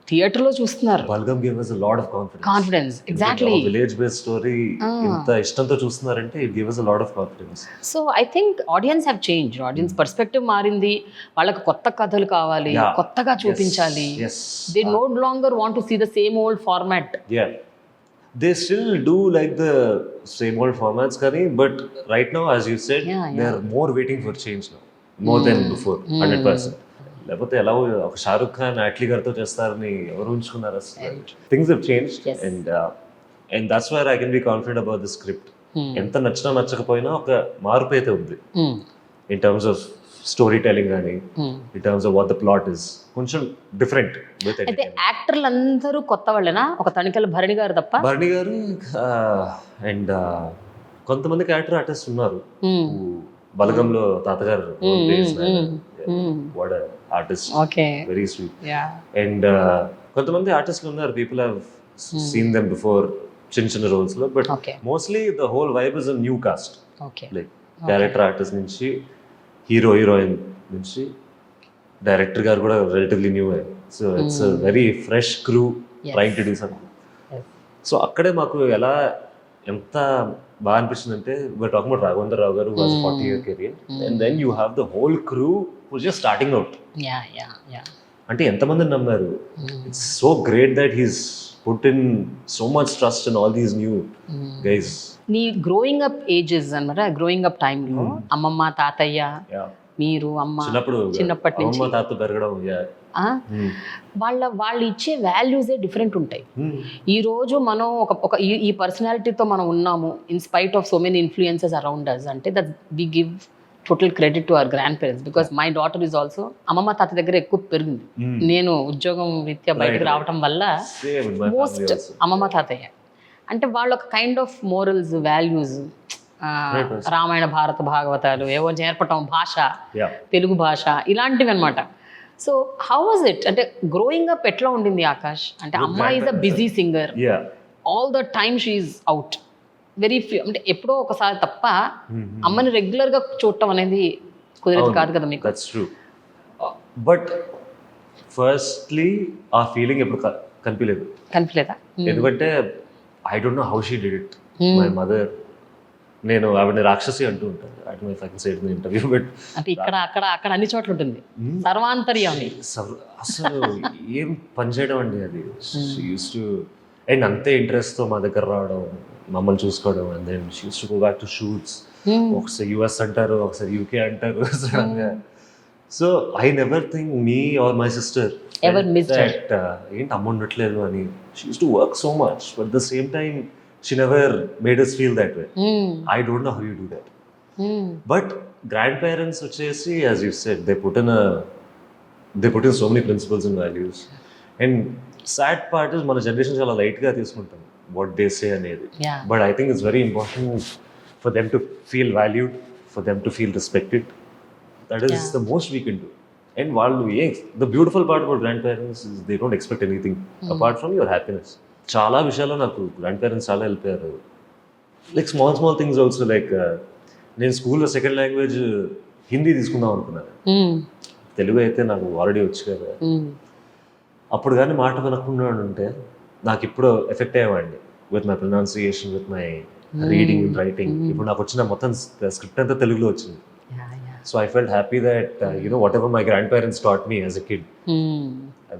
థియేటర్లో చూస్తున్నారు. Balagam give us a lot of confidence. Exactly. Village based story ఇంత ఇష్టంతో చూస్తున్నారంటే it gives us a lot of confidence. So I think audience have changed. Audience perspective మారింది. వాళ్ళకి కొత్త కథలు కావాలి, కొత్తగా చూపించాలి. They no longer want to see the same old format. They still do like the same old formats kani, but right now, as you said, they are more waiting for change now, more than before. 100%. లేకపోతే ఎలా ఒక షారుఖ్ ఖాన్ అట్లీ గారితో చేస్తారని ఎవరు ఉంచుకున్నారు అసలు. Things have changed and that's where I can be confident about the script. ఎంత నచ్చినా నచ్చకపోయినా ఒక మార్పు అయితే ఉంది in terms of storytelling కానీ, in terms of what the plot is కొంచెం డిఫరెంట్. అయితే యాక్టర్లు అందరూ కొత్త వాళ్ళేనా, ఒక తనికెళ్ళ భరణి గారు తప్ప? భరణి గారు అండ్ కొంతమంది క్యారెక్టర్ ఆర్టిస్ట్ ఉన్నారు. బలగంలో తాతగారు what artist, very sweet. And కొంతమంది ఆర్టిస్టులు ఉన్నారు, people have seen them before చిన్న రోల్స్ లో, but mostly the whole vibe is a new cost. Like character artist నుంచి హీరోయిన్ నుంచి డైరెక్టర్ గారు కూడా relatively new. So it's a very fresh crew trying to do something. So అక్కడే మాకు ఎలా ఎంత బాగా అనిపించింది అంటే we're talking about Raghavendra Rao garu who has a 40-year career and then you have the whole crew who's just starting out. Yeah అంటే ఎంతమందిని నమ్మారు. It's so great that he's put in so much trust in all these new guys. నీ growing up ages అన్నమాట, growing up టైంలో అమ్మమ్మ తాతయ్య మీరు అమ్మ చిన్నప్పటి నుంచి అమ్మమ్మ తాత పెరగడం వాళ్ళు ఇచ్చే వాల్యూసే డిఫరెంట్ ఉంటాయి. ఈ రోజు మనం ఒక ఈ పర్సనాలిటీతో మనం ఉన్నాము in spite of so many influences around us అంటే that we give total credit to our grandparents because my daughter is also అమ్మమ్మ తాత దగ్గర ఎక్కువ పెరిగింది. నేను ఉద్యోగం రీత్యా బయటకు రావడం వల్ల మోస్ట్ అమ్మమ్మ తాతయ్య అంటే వాళ్ళు ఒక kind of morals values, Ramayana భారత భాగవతాలు ఏవో నేర్పటం, భాష తెలుగు భాష ఇలాంటివి అనమాట. సో హౌ వాజ్ ఇట్ అంటే గ్రోయింగ్ అప్ ఎట్లా ఉండింది ఆకాష్? అంటే అమ్మ is a busy singer, all the time she is out, very few అంటే ఎప్పుడో ఒకసారి తప్ప అమ్మని రెగ్యులర్గా చూడటం అనేది కుదిరేది కాదు కదా మీకు. That's true. బట్ ఫస్ట్లీ ఆ ఫీలింగ్ ఎప్పుడు కనిపించలేదా? ఎందుకంటే I don't know how she did it. My mother, నేను ఆవిడ రాక్షసి అంటూ ఉంటాను. I don't no if I can say it in interview, but అంటే ఇక్కడ అక్కడ అన్ని చోట్ల ఉంటుంది సర్వాంతర్యామి. అసలు ఏం పని చేయడం అండి అది. యూస్ టు అండ్ అంతే ఇంట్రెస్ట్తో మా దగ్గర రావడం, మమ్మల్ని చూసుకోవడం. And then she use to go back to shoots. ఒకసారి యుఎస్ అంటారు, ఒకసారి యూకే అంటారు సడన్గా. So I never think me or my sister that ఏంటి అమ్మ ఉండట్లేదు అని. She use to work so much, but the same time she never made us feel that way. I don't know how you do that. But grandparents vachesi, as you said, they put in so many principles and values. And sad part is mana generation chala light ga తీసుకుంటాం what they say anedi. But I think it's very important for them to feel valued, for them to feel respected. That is the most we can do. And vallu the beautiful part about grandparents is they don't expect anything apart from your happiness. చాలా విషయాల్లో నాకు grand parents చాలా help అయ్యారు. Like small things also. Like నేను స్కూల్లో second language Hindi తీసుకుందాం అనుకున్నాను. తెలుగు అయితే నాకు ఆల్రెడీ వచ్చు కదా. అప్పుడు కానీ మాట వినకుండా ఉంటే నాకు ఇప్పుడు ఎఫెక్ట్ అయ్యేవాడిని with my pronunciation, with my reading and writing. ఇప్పుడు నాకు వచ్చిన మొత్తం స్క్రిప్ట్ అంతా తెలుగులో వచ్చింది. So I felt happy that whatever my grandparents taught me as a kid,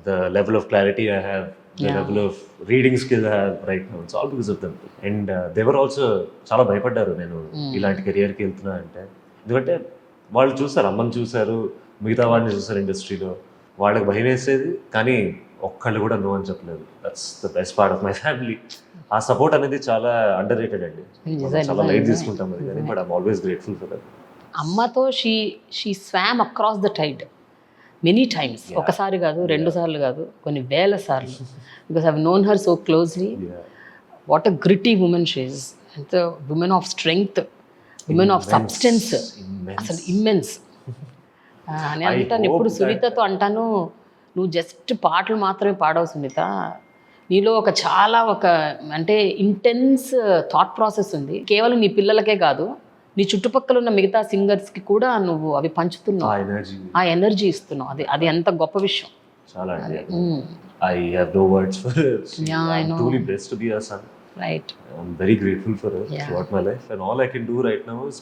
the level of clarity I have, the level of reading skill I have right now, it's all because of them. And they were also చాలా భయపడ్డారు నేను ఇలాంటి కెరియర్కి వెళ్తున్నా అంటే. ఎందుకంటే వాళ్ళు చూసారు, అమ్మని చూసారు, మిగతా వాళ్ళని చూసారు ఇండస్ట్రీలో, వాళ్ళకి భయం వేసేది. కానీ ఒక్కళ్ళు కూడా నో అని చెప్పలేదు. That's the best part of my family. ఆ సపోర్ట్ అనేది చాలా అండర్ రేటెడ్ అండి. చాలా లైట్ తీసుకుంటాం అది, కానీ but I'm always grateful for that. అమ్మతో she swam across the tide many times. ఒకసారి కాదు, 2 సార్లు కాదు, కొన్ని వేల సార్లు. Because I've known her so closely. What a gritty woman she is. And woman of strength, woman of substance, అసలు immense. నేను అంటాను ఎప్పుడు సునీతతో అంటాను, నువ్వు జస్ట్ పాటలు మాత్రమే పాడవు సునీత, నీలో చాలా అంటే ఇంటెన్స్ థాట్ ప్రాసెస్ ఉంది. కేవలం నీ పిల్లలకే కాదు, నీ చుట్టుపక్కల ఉన్న మిగతా సింగర్స్కి కూడా నువ్వు అవి పంచుతున్నావు, ఆ ఎనర్జీ ఇస్తున్నావు. అది ఎంత గొప్ప విషయం. చాలా అండి. I have no words for her. I'm truly blessed to be her son. Right. I'm very grateful for her throughout my life. And all I can do right now is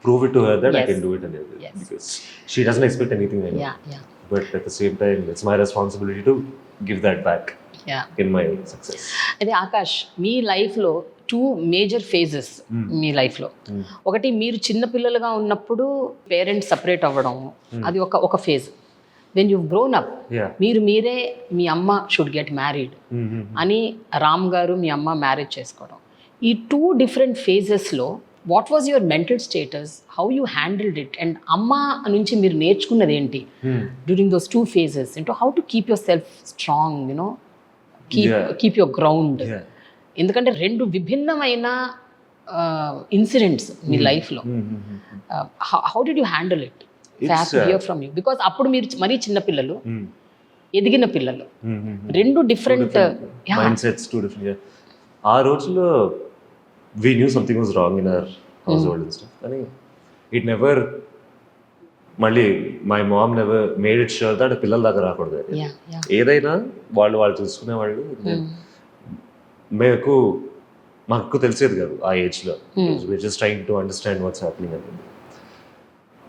prove it to her that I can do it and everything. Because she doesn't expect anything anymore. Yeah. But at the same time, it's my responsibility to give that back in my success. అదే ఆకాష్, మీ లైఫ్లో 2 major phases మీ లైఫ్లో. ఒకటి, మీరు చిన్నపిల్లలుగా ఉన్నప్పుడు parents separate అవ్వడం, అది ఒక phase. When you grown up, మీరే మీ అమ్మ షుడ్ గెట్ మ్యారీడ్ అని రామ్ గారు మీ అమ్మ మ్యారేజ్ చేసుకోవడం. ఈ 2 డిఫరెంట్ ఫేజెస్లో what was your mental status, how you handled it, and అమ్మ నుంచి మీరు నేర్చుకున్నది ఏంటి during those 2 phases? Into how to keep yourself strong, you know, keep your ground. ఎందుకంటే 2 విభిన్నమైన ఇన్సిడెంట్స్ మీ లైఫ్లో. How did you handle it? Hear from you, because అప్పుడు మీరు మరీ చిన్నపిల్లలు, ఎదిగిన పిల్లలు, 2 డిఫరెంట్ మైండ్ సెట్స్, 2 డిఫరెంట్. ఆ రోజుల్లో we knew something was wrong in our household and stuff. కానీ it never, మళ్ళీ my mom never made it sure that పిల్లల దగ్గర రాకూడదు. ఏదైనా వాళ్ళు చూసుకునేవాళ్ళు. మేము మాకు తెలిసేది కాదు ఆ ఏజ్లో. We're just trying to understand what's happening అనేది.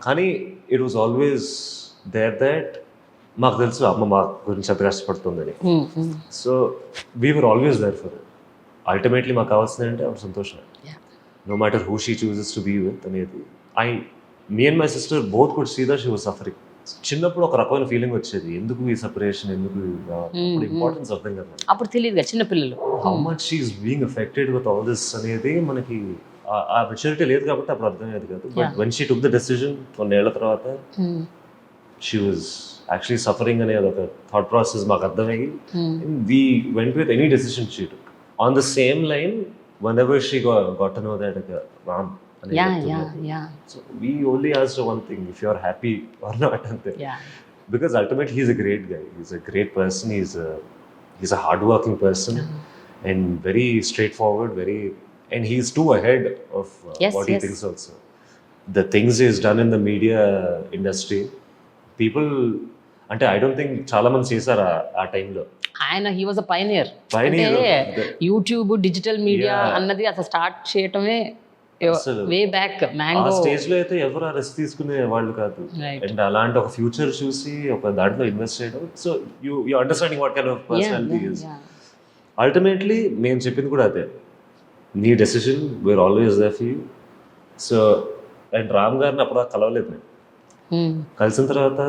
కానీ it was always there that మాకు తెలుసు అమ్మ మా గురించి ఎంత కష్టపడుతుందని. So we were always there for it. Ultimately మాకు కావాల్సింది అంటే ఆవిడ సంతోషమే. No matter who she chooses to be with అనేది. Me and my sister both could see that she was suffering. చిన్నప్పుడు ఒక రకమైన ఫీలింగ్ వచ్చేది, ఎందుకు ఈ సెపరేషన్, ఎందుకు ఇంపార్టెన్స్ అర్థం కదా. అప్పుడు తెలియదు కదా చిన్నపిల్లలు how much she is being affected with all this అనేది మనకి ఆ మెచ్యూరిటీ లేదు కాబట్టి అప్పుడు అర్థమయ్యేది కాదు. But when she took the decision కొన్నేళ్ల తర్వాత షీ వాజ్ యాక్చువల్లీ సఫరింగ్ అనేది ఒక థాట్ ప్రాసెస్ మాకు అర్థమయ్యి we went with any decision she took on the same line whenever she got to know that Ram. So we only asked her one thing, if you are happy or not. Because ultimately he's a great guy, he's a great person, he's a hardworking person and very straightforward, and he's too ahead of what he thinks also. The things he's done in the media industry, people అంటే I don't think చాలా మంది చేశారు ఆ టైంలో. ఆయన he was a pioneer. YouTube digital media అన్నది అసలు start చేయటమే వే బ్యాక్ మ్యాంగో. ఆ స్టేజ్ లో అయితే ఎవరు ఆ రిస్క్ తీసుకునే వాళ్ళు కాదు. అండ్ అలాంటి ఒక ఫ్యూచర్ చూసి ఒక దాంట్లో ఇన్వెస్ట్ చేయడం. So you understanding what kind of personality is. Ultimately మేము చెప్పింది కూడా అదే, నీ decision we're always there for you. So and Ram గారిని అప్పుడు కలవలేదు నేను. కలిసిన తర్వాత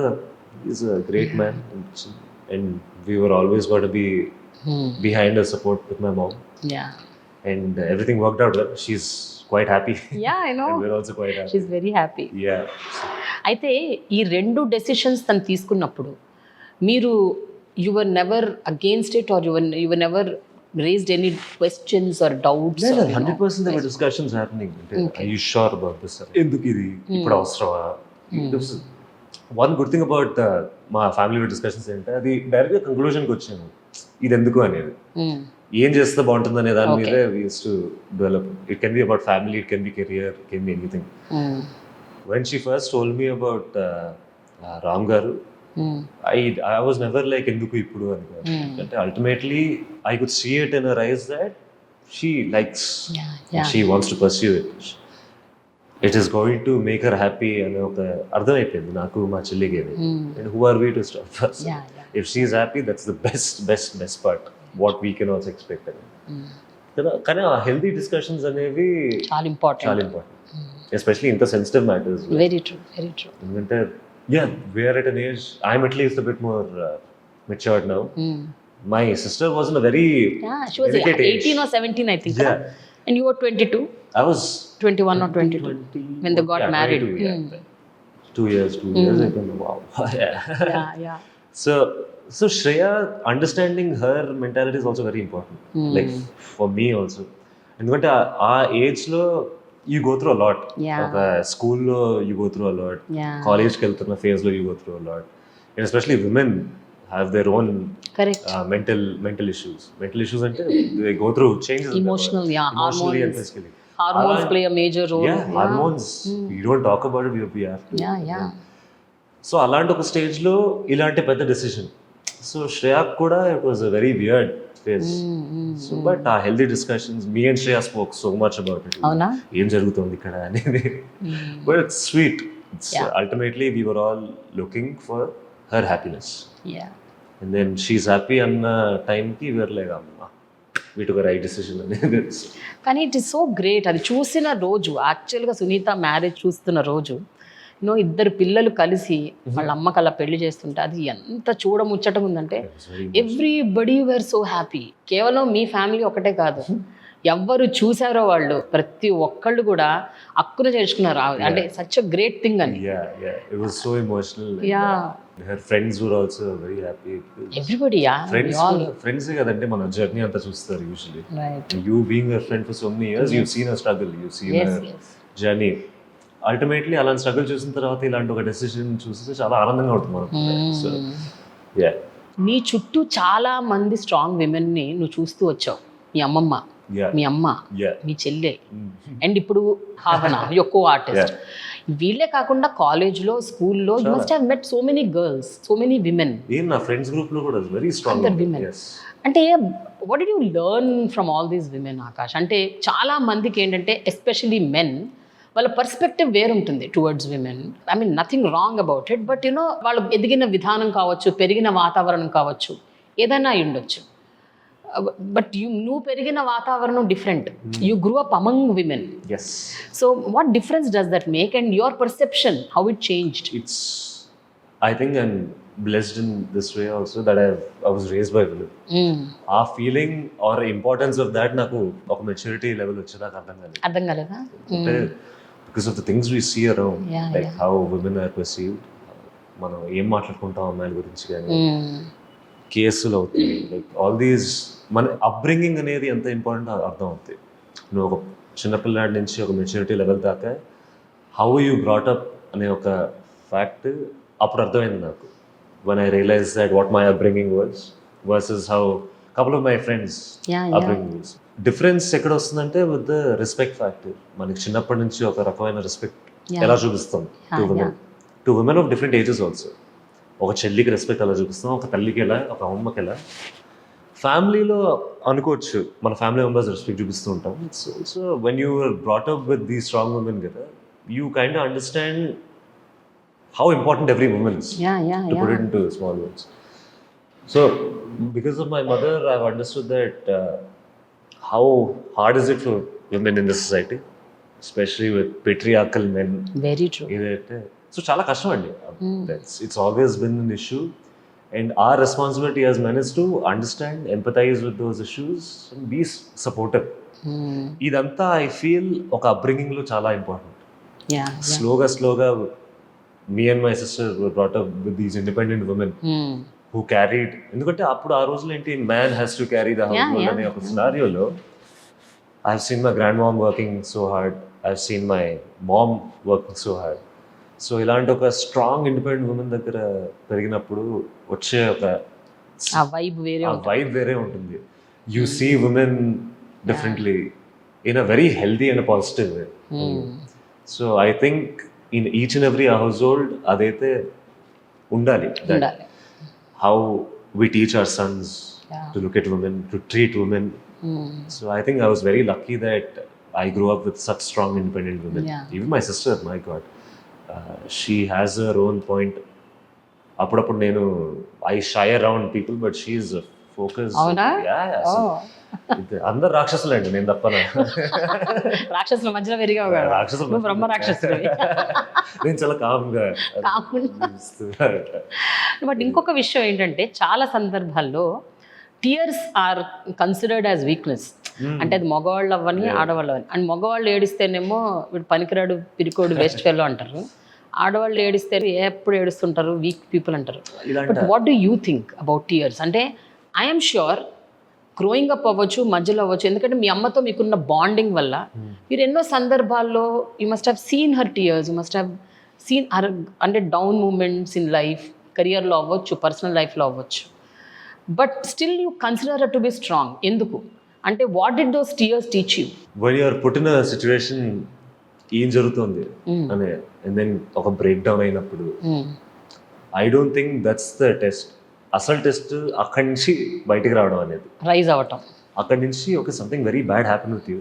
is a great man and we were always going to be behind her support with my mom. And everything worked out well. She's quite happy. I know. And we're also quite happy. She's very happy. అయితే ఈ రెండు decisions తను తీసుకున్నప్పుడు మీరు you were never against it, or you were never raised any questions or doubts? No, 100% there were discussions happening. Are you sure about this? ఎందుకు ఇది ఇప్పుడు అవసరమా? వన్ గుడ్ థింగ్ అబౌట్ మా ఫ్యామిలీ డిస్కషన్స్ ఏంటంటే అది డైరెక్ట్గా కంక్లూజన్కి వచ్చాము, ఇది ఎందుకు అనేది, ఏం చేస్తే బాగుంటుంది అనే దాని మీదే we use to develop. It can be about family, it can be career, it can be anything. When she first told me about Ram గారు, I was never like ఎందుకు ఇప్పుడు అని. అంటే ultimately I could see it in her eyes that she likes, she wants to pursue it. It is going to make her happy అని ఒక అర్థమైపోయింది నాకు, మా చెల్లికి. And who are we to stop first? If she is happy, that's the best part, what we can also expect. కానీ ఆ healthy discussions అనేవి చాలా ఇంపార్టెంట్, ఎస్పెషల్లీ ఇంత సెన్సిటివ్ మ్యాటర్స్. Very true. ఎందుకంటే we are at an age, I'm at least a bit more matured now. My sister was in a very she was 18 or 17 I think. And you were 22? I was 21 or 22 when they got married. 2 years I don't know. Wow. Yeah. So Shreya, understanding her mentality is also very important, like for me also. ఎందుకంటే ఆ age లో you go through a lot. ఒక స్కూల్లో you go through a lot. కాలేజ్కి వెళ్తున్న phase లో you go through a lot. And especially women have their own mental issues. Mental issues అంటే they go through changes, emotionally and physically. Hormones play a major role. Hormones, you don't talk about it, we have to. So అలాంటి ఒక stage లో ఇలాంటి పెద్ద decision. So శ్రేయాక్ కూడా it was a very weird phase. So but our healthy discussions, me and Shreya spoke so much about it. అవునా, ఏం జరుగుతుంది ఇక్కడ అనేది. But it's sweet. It's ultimately we were all looking for her happiness. And then she's happy అన్న టైంకి we were like, అమ్మా we took a right decision అనేది. కానీ ఇట్ ఈస్ సో గ్రేట్. అది చూసిన రోజు, యాక్చువల్గా సునీత మ్యారేజ్ చూస్తున్న రోజు, ఇద్దరు పిల్లలు కలిసి వాళ్ళ అమ్మకి అలా పెళ్లి చేస్తుంటే అది ఎంత చూడముచ్చటగా ఉందంటే, ఎవ్రీబడి వేర్ సో హ్యాపీ. కేవలం మీ ఫ్యామిలీ ఒకటే కాదు, ఎవ్వరు చూసారో వాళ్ళు ప్రతి ఒక్కళ్ళు కూడా అక్కున చేర్చుకున్నారు. అంటే సచ్ అ గ్రేట్ థింగ్ అని. It was so emotional. Her friends were also very happy. Everybody, friends కదంటే మన జర్నీ అంతా చూస్తారు usually. You being her friend for so many years, you've seen her struggle, you've seen her journey. Ultimately అలాంటి struggle చూసిన తర్వాత ఇలాంటి ఒక decision చూస్తే చాలా ఆనందంగా ఉంటుంది మనకు. సో నీ చుట్టూ చాలా మంది స్ట్రాంగ్ విమెన్ ని నువ్వు చూస్తూ వచ్చావు. మీ అమ్మమ్మ, మీ అమ్మ, మీ చెల్లె, అండ్ ఇప్పుడు హావన యొక్కో ఆర్టిస్ట్. వీళ్ళే కాకుండా కాలేజ్లో, స్కూల్లో you must have met so many girls, so many women. నా ఫ్రెండ్స్ గ్రూప్ లో కూడా వెరీ స్ట్రాంగ్ విమెన్. అంటే what did you learn from all these women, Akash? అంటే చాలా మందికి ఏంటంటే ఎస్పెషలీ మెన్ వాళ్ళ పర్స్పెక్టివ్ వేరుంటుంది towards women. I mean nothing wrong about it, but you know వాళ్ళు ఎదిగిన విధానం కావచ్చు, పెరిగిన వాతావరణం కావచ్చు, ఏదైనా అయి ఉండొచ్చు. బట్ నువ్వు పెరిగిన వాతావరణం different. You grew up among women. Yes. So what difference does that make and your perception how it changed? I think I'm blessed in this way also that I was raised by women. ఆ feeling or importance of that నాకు ఒక maturity level వచ్చేదాకా అర్థం కాలేదా? Because of the things we see around, Yeah, like how women are perceived. మనం ఏం మాట్లాడుకుంటాం అమ్మాయిల గురించి కానీ, కేసులు అవుతాయి, లైక్ ఆల్ దీస్. మన అప్బ్రింగింగ్ అనేది ఎంత ఇంపార్టెంట్ అర్థం అవుతుంది. నువ్వు ఒక చిన్నపిల్లాడి నుంచి ఒక మెచ్యూరిటీ లెవెల్ దాకా హౌ యూ బ్రాటప్ అనే ఒక ఫ్యాక్ట్ అప్పుడు అర్థమైంది నాకు. when I realized that what my upbringing was versus how couple of my friends upbringing was. Difference ఎక్కడ వస్తుందంటే with the respect factor. మనకి చిన్నప్పటి నుంచి ఒక రకమైన రెస్పెక్ట్ ఎలా చూపిస్తాం to women of different ages also. ఒక చెల్లికి రెస్పెక్ట్ ఎలా చూపిస్తాం, ఒక తల్లికి ఎలా, ఒక అమ్మకి ఎలా, ఫ్యామిలీలో అనుకోవచ్చు మన ఫ్యామిలీ మెంబర్స్ రెస్పెక్ట్ చూపిస్తూ ఉంటాం. So when you were brought up with these strong women కదా, you kind of understand how important every woman is, to put it into small words. So because of my mother, I've understood that how hard is it for women in this society, especially with patriarchal men. Very true. So chala kashtam andi. It's always been an issue, and our responsibility as men is to understand, empathize with those issues and be supportive. Idanta I feel oka upbringing lo chala important. Sloga me and my sister were brought up with these independent women who carried, ఎందుకంటే అప్పుడు ఆ రోజులు ఏంటి, man has to carry the household అనే ఒక సినారియోలో I have seen my grandmom working so hard, I have seen my mom working so hard. So ఇలాంటి ఒక స్ట్రాంగ్ ఇండిపెండెంట్ ఉమెన్ దగ్గర పెరిగినప్పుడు వచ్చే ఒక వైబ్ వేరే ఉంటుంది. You see women differently in a very healthy and positive way. So I think in each and every household అదైతే ఉండాలి. How we teach our sons to look at women, to treat women. So I think I was very lucky that I grew up with such strong independent women. Even my sister, my God, she has her own point. అప్పుడప్పుడు నేను I shy around people, but she is focused. అందరు రాక్షసులు అండి, నేను తప్పన. రాక్షసుల మధ్యలో పెరిగావు కదా, రాక్షసులు బ్రహ్మ రాక్షసులు. నేను చాలా కామ్గా. బట్ ఇంకొక విషయం ఏంటంటే చాలా సందర్భాల్లో tears are considered as weakness. అంటే అది మగవాళ్ళు అవ్వని ఆడవాళ్ళు అవ్వని. అండ్ మగవాళ్ళు ఏడిస్తేనేమో వీడు పనికిరాడు, పిరికోడు, వేస్ట్ ఫెలో అంటారు. ఆడవాళ్ళు ఏడిస్తే ఎప్పుడు ఏడుస్తుంటారు, వీక్ పీపుల్ అంటారు. But what do you think about tears? అంటే ఐఎమ్ ష్యూర్ గ్రోయింగ్ అప్ అవ్వచ్చు, మధ్యలో అవ్వచ్చు, ఎందుకంటే మీ అమ్మతో మీకున్న బాండింగ్ వల్ల మీరు ఎన్నో సందర్భాల్లో you must have seen her tears, you must have seen her అంటే డౌన్ మూమెంట్స్ ఇన్ లైఫ్, కెరియర్లో అవ్వచ్చు, పర్సనల్ లైఫ్లో అవ్వచ్చు. But still you consider her to be strong. ఎందుకు అంటే what did those tears teach you? when you are put in a situation ఏం జరుగుతుంది అనే, and then ఒక బ్రేక్ డౌన్ అయినప్పుడు I don't think that's the test. అసలు test అక్కడి నుంచి బయటికి రావడం అనేది, రైజ్ అవ్వటం. అక్కడి నుంచి ఒక something very bad happen with you,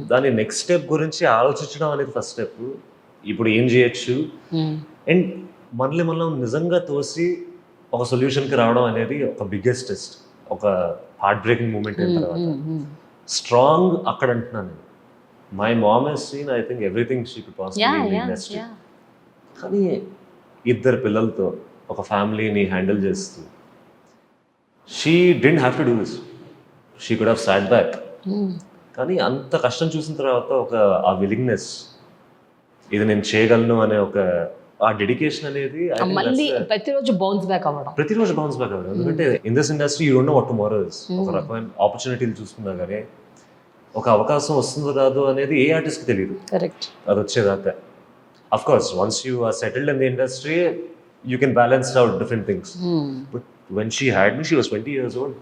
దాని నెక్స్ట్ స్టెప్ గురించి ఆలోచించడం అనేది ఫస్ట్ స్టెప్. ఇప్పుడు ఏం చేయొచ్చు, అండ్ మనల్ని మనం నిజంగా తోసి ఒక సొల్యూషన్కి రావడం అనేది ఒక బిగ్గెస్ట్ టెస్ట్. ఒక హార్ట్ బ్రేకింగ్ మూమెంట్ అయిన తర్వాత స్ట్రాంగ్ అక్కడ అంటున్నాను. My mom has seen I think everything she could possibly in the industry. కానీ ఇద్దరు పిల్లలతో ఒక ఫ్యామిలీని హ్యాండిల్ చేస్తూ she didn't have to do this, she could have sat back. కానీ అంత కష్టం చూసిన తర్వాత ఒక ఆ విల్లింగ్నెస్, ఇది నేను చేయగలను అనే ఒక ఆ డెడికేషన్ అనేది ప్రతిరోజు బౌన్స్ బ్యాక్ అవ్వడం. ఎందుకంటే in this industry you don't know what tomorrow is. ఒక రకమైన ఆపర్చునిటీలు చూసుకున్నా కానీ ఒక అవకాశం వస్తుందో రాదు అనేది ఏ ఆర్టిస్ట్కి తెలియదు. కరెక్ట్. అది వచ్చేదాకా of course once you are settled in the industry you can balance out different things. But when she had me, she was 20 years old.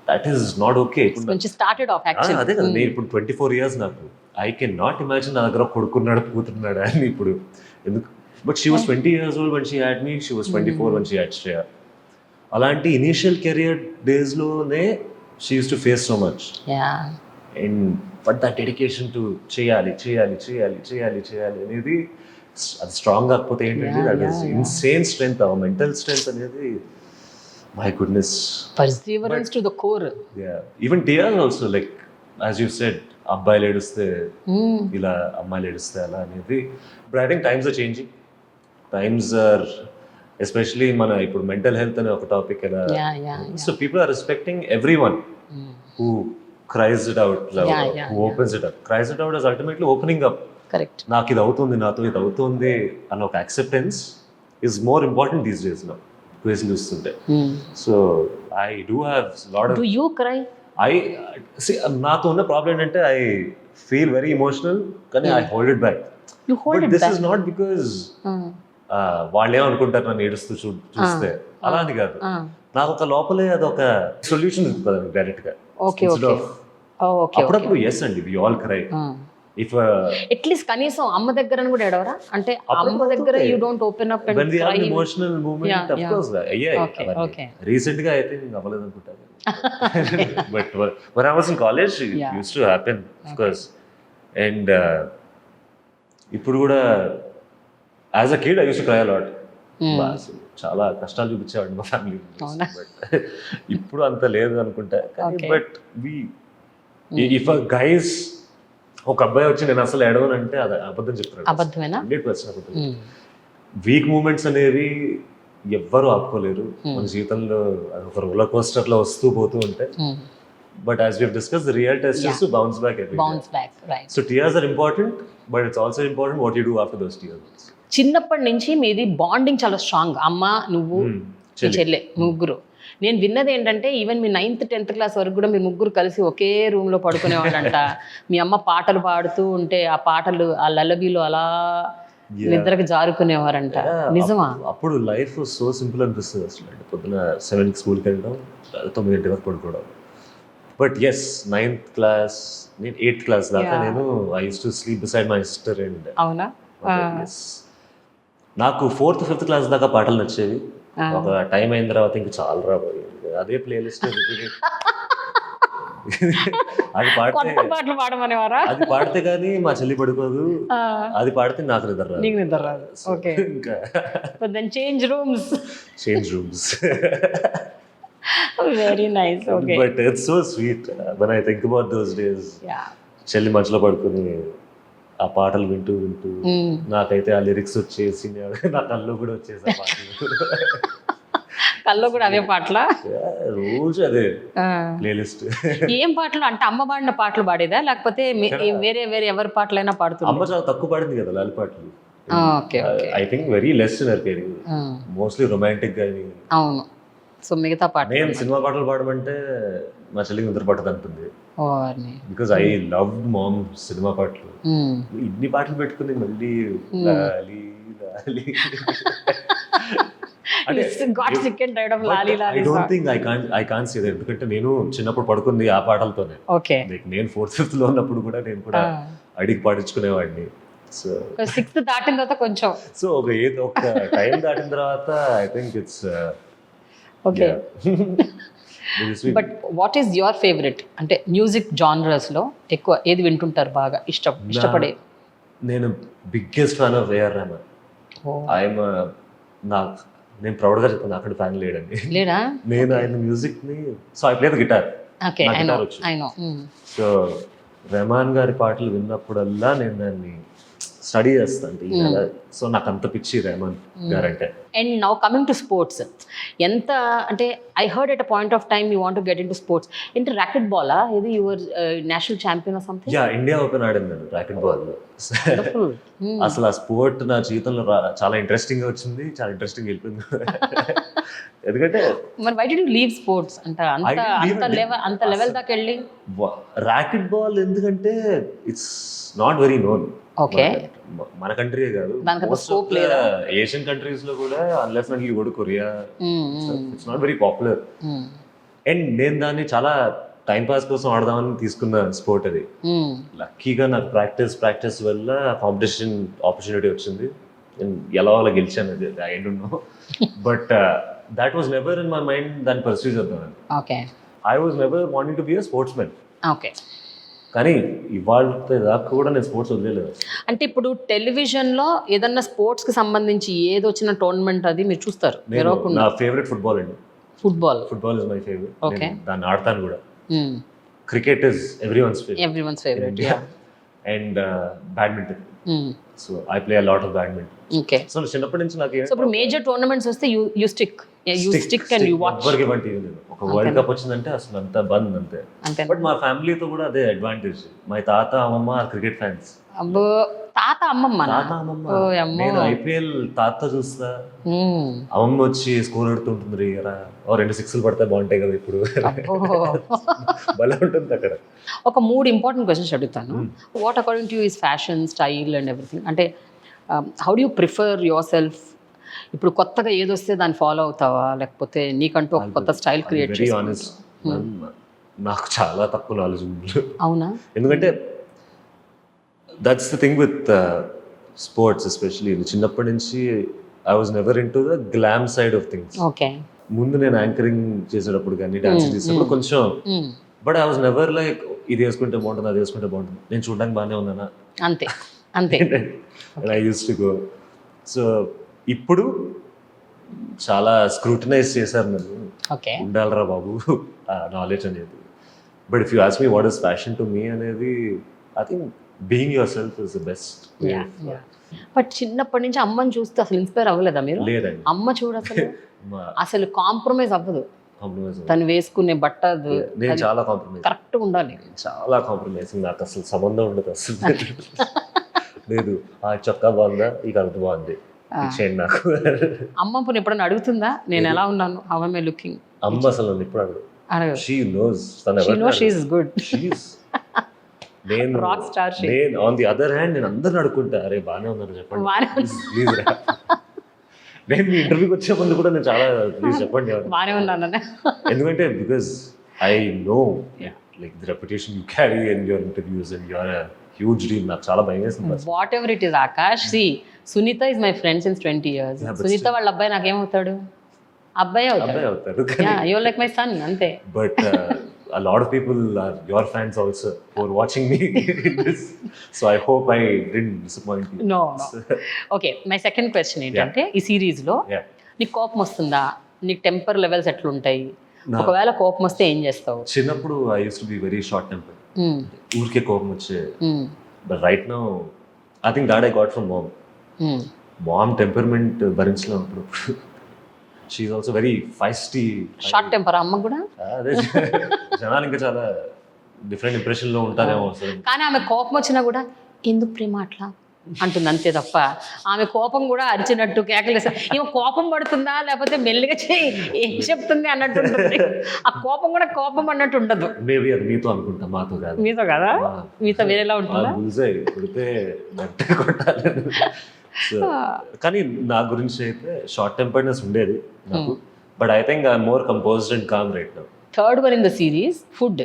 That is not okay. When she started off actually. అదే కదా, నేను ఇప్పుడు 24 years నాకు. I cannot imagine నా దగ్గర కొడుకున్నాడు కూతురున్నాడు అని ఇప్పుడు ఎందుకు. But she was 20 years old when she had me, she was 24 when she had Shreya. అలాంటి ఇనీషియల్ కెరియర్ డేస్లోనే she use to face so much. And but that dedication to చేయాలి అనేది అది స్ట్రాంగ్ కాకపోతే ఏంటంటే that is insane strength. Mental strength అనేది my goodness, perseverance to the core. Even tears also, like as you said, అబ్బాయిలు ఏడుస్తే ఇలా, అమ్మాయిలు ఏడుస్తే అలా అనేది. But I think times are changing. Times are, especially మన ఇప్పుడు మెంటల్ హెల్త్ అనే ఒక టాపిక్ ఎలా, so people are respecting every one who cries it out loud, who opens it up. Cries it out is ultimately opening up. Correct. నాకు ఇది అవుతుంది, నాతో ఇది అవుతుంది అన్న ఒక acceptance is more important these days లో క్వేషన్ చూస్తుంటే. So I do have lot of. Do you cry? నాతో ఉన్న ప్రాబ్లం ఏంటంటే ఐ ఫీల్ వెరీ ఎమోషనల్, కానీ I hold it back. You hold it back. This is not because వాళ్ళు ఏమనుకుంటారు నన్ను ఏడుస్తూ చూస్తే, అలా అని కాదు. నాకు ఒక లోపలే అదొక సొల్యూషన్ ఉంటుంది డైరెక్ట్ గా. అప్పుడప్పుడు ఎస్ అండి, we all cry. If at least కనీసం అమ్మ దగ్గర కూడా ఏడవరా? అంటే అమ్మ దగ్గర you don't open up and cry. Emotional moment of course అయ్యా. రీసెంట్ గా ఐ థింక్ అవ్వలేదు అనుకుంటా, but when I was in college it used to happen, of course. And ఇప్పుడు కూడా as a kid I used to cry a lot. చాలా కష్టాలు చూపించేవాడు మా family, but ఇప్పుడు అంత లేదు అనుకుంటా. బట్ ఇఫ్ గైస్, ఒక అబ్బాయి వచ్చి నేను అసలు ఏడవనంటే అది అబద్ధం చెప్తాడు. 100% అబద్ధం. వీక్ మూమెంట్స్ అనేవి ఎవ్వరు ఆపుకోలేరు మన జీవితంలో. అది ఒక రోలర్ కోస్టర్ లో వస్తూ పోతూ ఉంటాయి. But as we've discuss, the real test is to bounce back every day. So tears are important, but it's also important what you do after those tears. చిన్నప్పటి నుంచి మీది బాండింగ్ చాలా స్ట్రాంగ్. అమ్మ, నువ్వు, మీ చెల్లె, ముగ్గురు. నేను విన్నది ఏంటంటే ఈవెన్ మీ 9th 10th క్లాస్ వరకు కూడా మీరు ముగ్గురు కలిసి ఒకే రూమ్లో పడుకునేవాళ్ళంట. మీ అమ్మ పాటలు పాడుతూ ఉంటే ఆ పాటలు, ఆ లలబీలో అలా నిద్రకు జారుకునేవారంట. నిజమా? అప్పుడు లైఫ్ సో సింపుల్ అనిపిస్తుంది అసలు. అంటే పొద్దున 7కి స్కూల్కి వెళ్ళడం, 9 వరకు పడుకోవడం. బట్ ఎస్, 9th క్లాస్, నేను 8th క్లాస్ దాకా నేను I use to sleep beside my sister. And అవునా? నాకు 4th 5th క్లాస్ దాకా పాటలు నచ్చేవి. ఒక టైం అయిన తర్వాత ఇంక చాలా రాబోయే అదే ప్లేలిస్ట్ అది పాడితే కానీ మా చెల్లి పడుకోదు, అది పాడితే నాకు నిద్ర రాదు. ఇంకా change rooms very nice. But it's so sweet when I think about those days. చెల్లి మధ్యలో పడుకుని ఆ పాటలు వింటూ నాకైతే ఆ లిరిక్స్ వచ్చేసి నా కళ్ళు కూడా వచ్చేసి ఆ పాటలు, కళ్ళు కూడా అవే పాటల, రోజు అదే ప్లేలిస్ట్. ఏం పాటలు అంటే అమ్మ పాడిన పాటలు పాడేదా, లేకపోతే వేరే ఎవరి పాటలైనా పాడుతుంది? అమ్మ చాలా తక్కువ పాడింది కదా లాలి పాటలు. I think very less in her career, mostly romantic గానీ. అవును. సో మిగతా పాటలు, నేను సినిమా పాటలు పాడమంటే మా చెల్లికి నిద్ర పట్టదు అంటుంది. Because I love ma'am cinema పాటలు. ఇన్ని పాటలు పెట్టుకుని మళ్ళీ లాలి లాలి. I can't say that, ఎందుకంటే నేను చిన్నప్పుడు పడుకుంది ఆ పాటలతోనే. నేను 4th 5th లో ఉన్నప్పుడు కూడా నేను కూడా అడిగి పాడించుకునేవాడిని. సో 6th దాటిన తర్వాత కొంచెం, సో ఒక టైం దాటిన తర్వాత I think it's okay. But what is your favourite, అంటే మ్యూజిక్ జానర్స్ లో ఎక్కువ ఏది వింటుంటారు బాగా ఇష్టపడే? నేను biggest fan of AR Rahman. నేను ప్రౌడ్గా చెప్తాను, అక్కడ ఫ్యాన్ లేడండి. లేడా? నేను ఆయన మ్యూజిక్ ని, so I play the guitar. So Rahman గారి పాటలు విన్నప్పుడల్లా నేను దాన్ని స్టడీ చేస్తాను. సో నాకు అంత పిచ్చి రెహమాన్ గారు అంటే. And now coming to sports, ఎంత అంటే I heard at a point of time you want to get in to sports. ఏంటి ర్యాకెట్ బాలా? ఇది your national champion or something? Yeah, India open ఆడింది ర్యాకెట్ బాల్. అసలు ఆ స్పోర్ట్ నా జీవితంలో చాలా ఇంట్రెస్టింగ్ గా వచ్చింది, చాలా ఇంట్రెస్టింగ్ వెళ్ళిపోయింది. ఎందుకంటే మరి why did you leave sports? అంటే అంత లెవెల్ దాకా వెళ్ళి ర్యాకెట్ బాల్ ఎందుకంటే it's not very known. Okay, మన కంట్రీయే కాదు, ఏషియన్ కంట్రీస్ లో కూడా అన్లెస్ నాకు కూడా Korea, it's not very popular. And నేను దాన్ని చాలా టైం పాస్ కోసం ఆడదామని తీసుకున్న స్పోర్ట్ అది. లక్కీగా నాకు ప్రాక్టీస్ వల్ల కాంపిటీషన్ ఆపర్చునిటీ వచ్చింది. ఎలా అలా గెలిచాను, అది I don't no. But that was never in my mind దాన్ని పర్సూ చేద్దామని. Okay. I was never wanting to be a sportsmen. Okay. కానీ ఇవాళ దాకా కూడా నేను స్పోర్ట్స్ వదిలేదు. అంటే ఇప్పుడు టెలివిజన్లో ఏదన్నా స్పోర్ట్స్కి సంబంధించి ఏది వచ్చిన టోర్నమెంట్ అది మీరు చూస్తారు? నా ఫేవరెట్ ఫుట్బాల్ అండి. Football is my favourite. Okay. దాన్ని ఆడతాను కూడా. Cricket is everyone's favourite and badminton. So I play a lot of badminton. Okay. So చిన్నప్పటి నుంచి నాకు ఇప్పుడు మేజర్ టోర్నమెంట్స్ వస్తే you stick and you watch. ఎవరికి ఇవ్వండి ఒక వరల్డ్ కప్ వచ్చిందంటే అసలు అంత బంద్ అంతే. బట్ మా ఫ్యామిలీతో కూడా అదే అడ్వాంటేజ్. మా తాత అమ్మమ్మ క్రికెట్ ఫ్యాన్స్. అబ్బో, తాత అమ్మమ్మ. నేను ఐపీఎల్ తాత చూస్తా, అమ్మమ్మ వచ్చి స్కోర్ ఆడుతుంటుంది. రెండు సిక్స్లు పడితే బాగుంటాయి కదా ఇప్పుడు. భలే ఉంటుంది అక్కడ. ఒక 3 ఇంపార్టెంట్ క్వశ్చన్స్ అడుగుతాను. What according to you is fashion, style and everything? అంటే how do you prefer yourself? ఇప్పుడు కొత్తగా ఏదొస్తే దాన్ని ఫాలో అవుతావా, లేకపోతే నీకంటూ ఒక కొత్త స్టైల్ క్రియేట్ చేసి? నాకు చాలా తక్కువ నాలెడ్జ్ ఉంది. అవునా? ఎందుకంటే that's the thing with sports especially. చిన్నప్పటి నుంచి I was never in to the glam side of things. Okay. ముందు నేను యాంకరింగ్ చేసేటప్పుడు కానీ డాన్సింగ్ చేసేటప్పుడు కొంచెం, but I was never like ఇది వేసుకుంటే బాగుంటుంది, అది వేసుకుంటే బాగుంటుంది. నేను చూడడానికి బాగానే ఉన్నానా అంతే. I use to go. So ఇప్పుడు చాలా స్క్రూటినైజ్ చేశారు నన్ను. ఓకే. ఉండాలరా బాబు నాలెడ్జ్ అనేది. But if you ask me what is fashion to me అనేది, I think being yourself is the best. But చిన్నప్పటి నుంచి అమ్మని చూస్తే అసలు ఇన్స్పైర్ అవ్వలేదా మీరు? లేదండి. అమ్మ చూడ అసలు కాంప్రమైజ్ అవ్వదు. తను వేసుకునే బట్ట నేను చాలా కాంప్రమైజ్, కరెక్ట్ ఉండాలి. చాలా కాంప్రమైజ్. నాకు అసలు సంబంధం ఉండదు అసలు. లేదు, ఆ చొక్కా బాగుందా, ఈ కలర్ బాగుంది, ఇచ్చేయండి నాకు. అమ్మ ఇప్పుడు ఎప్పుడైనా అడుగుతుందా నేను ఎలా ఉన్నాను, హౌ యామ్ ఐ లుకింగ్? అమ్మ అసలు నన్ను ఎప్పుడు అడగదు. She knows she is good. నేను రాక్ స్టార్. నేను ఆన్ ది అదర్ హ్యాండ్ నేను అందరిని అడుక్కుంటా, అరే బాగానే ఉన్నారు చెప్పండి ప్లీజ్. నేను మీ ఇంటర్వ్యూకి వచ్చే ముందు కూడా నేను చాలా ప్లీజ్ చెప్పండి బాగానే ఉన్నాను. ఎందుకంటే because I know like the reputation you carry in your interviews and your huge dream. నాకు చాలా భయం వేస్తుంది. Whatever it is Akash, see Sunitha is my friend since 20 years. Sunitha వాళ్ళ అబ్బాయి నాకేమవుతాడు? అబ్బాయి అవుతాడు. You're like my son, అంతే. But a lot of people are your fans also who are watching me in this. So I hope I didn't disappoint you. No. Okay, my second question ఏంటంటే ఈ series లో నీకు కోపం వస్తుందా? నీకు temper levels ఎట్లుంటాయి? ఒకవేళ కోపం వస్తే ఏం చేస్తావు? చిన్నప్పుడు I used to be very short tempered. ఊరికే కోపం వచ్చే. But right now I think that I got from mom. Mom temperament భరించలేనప్పుడు. She is also very feisty. Short temper అమ్మ కూడా? అదే జనాలు ఇంకా చాలా డిఫరెంట్ ఇంప్రెషన్ లో ఉంటారేమో. కానీ ఆమె కోపం వచ్చినా కూడా ఎందుకు ప్రేమ అట్లా అంటుంది అంతే తప్ప ఆమె కోపం కూడా అరిచినట్టు కేకలేసా ఏమో కోపం పడుతుందా లేకపోతే మెల్లిగా చేయి ఏం చెప్తుంది అన్నట్టు ఉంటుంది. ఆ కోపం కూడా కోపం అన్నట్టు ఉండదు. మేబీ అది మీతో అనుకుంటా, మాతో కాదు. మీతో కదా? మీతో వేరేలా ఉంటుందా? కొడితే కొట్టాలి. కానీ నా గురించి అయితే షార్ట్ టెంపర్నెస్ ఉండేది నాకు. But I think I'm more composed and calm right now. Third one in the series food.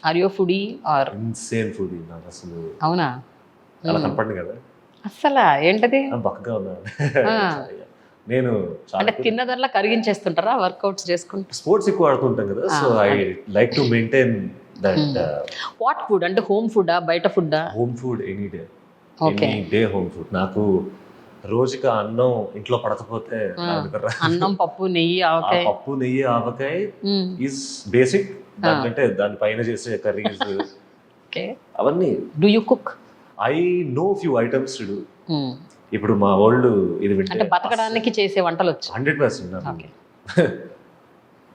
Are you foodie or? Insane foodie. నాకు అసలు అవునా? అలా కనపడింది కదా అసలు ఏంటది? బక్కగా ఉన్నాను నేను. అంటే తిన్నదల్లా కరిగించేస్తుంటారా వర్కౌట్స్ చేసుకుంటూ? స్పోర్ట్స్ ఎక్కువ ఆడుతుంటాం కదా, so I like to maintain that. What food అంటే హోమ్ ఫుడా బయట ఫుడ్డా? Home food any day. Any day home food. నాకు రోజుకి అన్నం ఇంట్లో పడకపోతే అన్నం పప్పు నెయ్యి ఆవకాయ. పప్పు నెయ్యి ఆవకాయ ఈజ్ బేసిక్. దానికంటే దాని పైన చేసే కర్రీస్ అవన్నీ. Do you cook? I know few items to do. ఇప్పుడు మా వాళ్ళు ఇది అంటే బతకడానికి చేసే వంటలు వచ్చు 100%.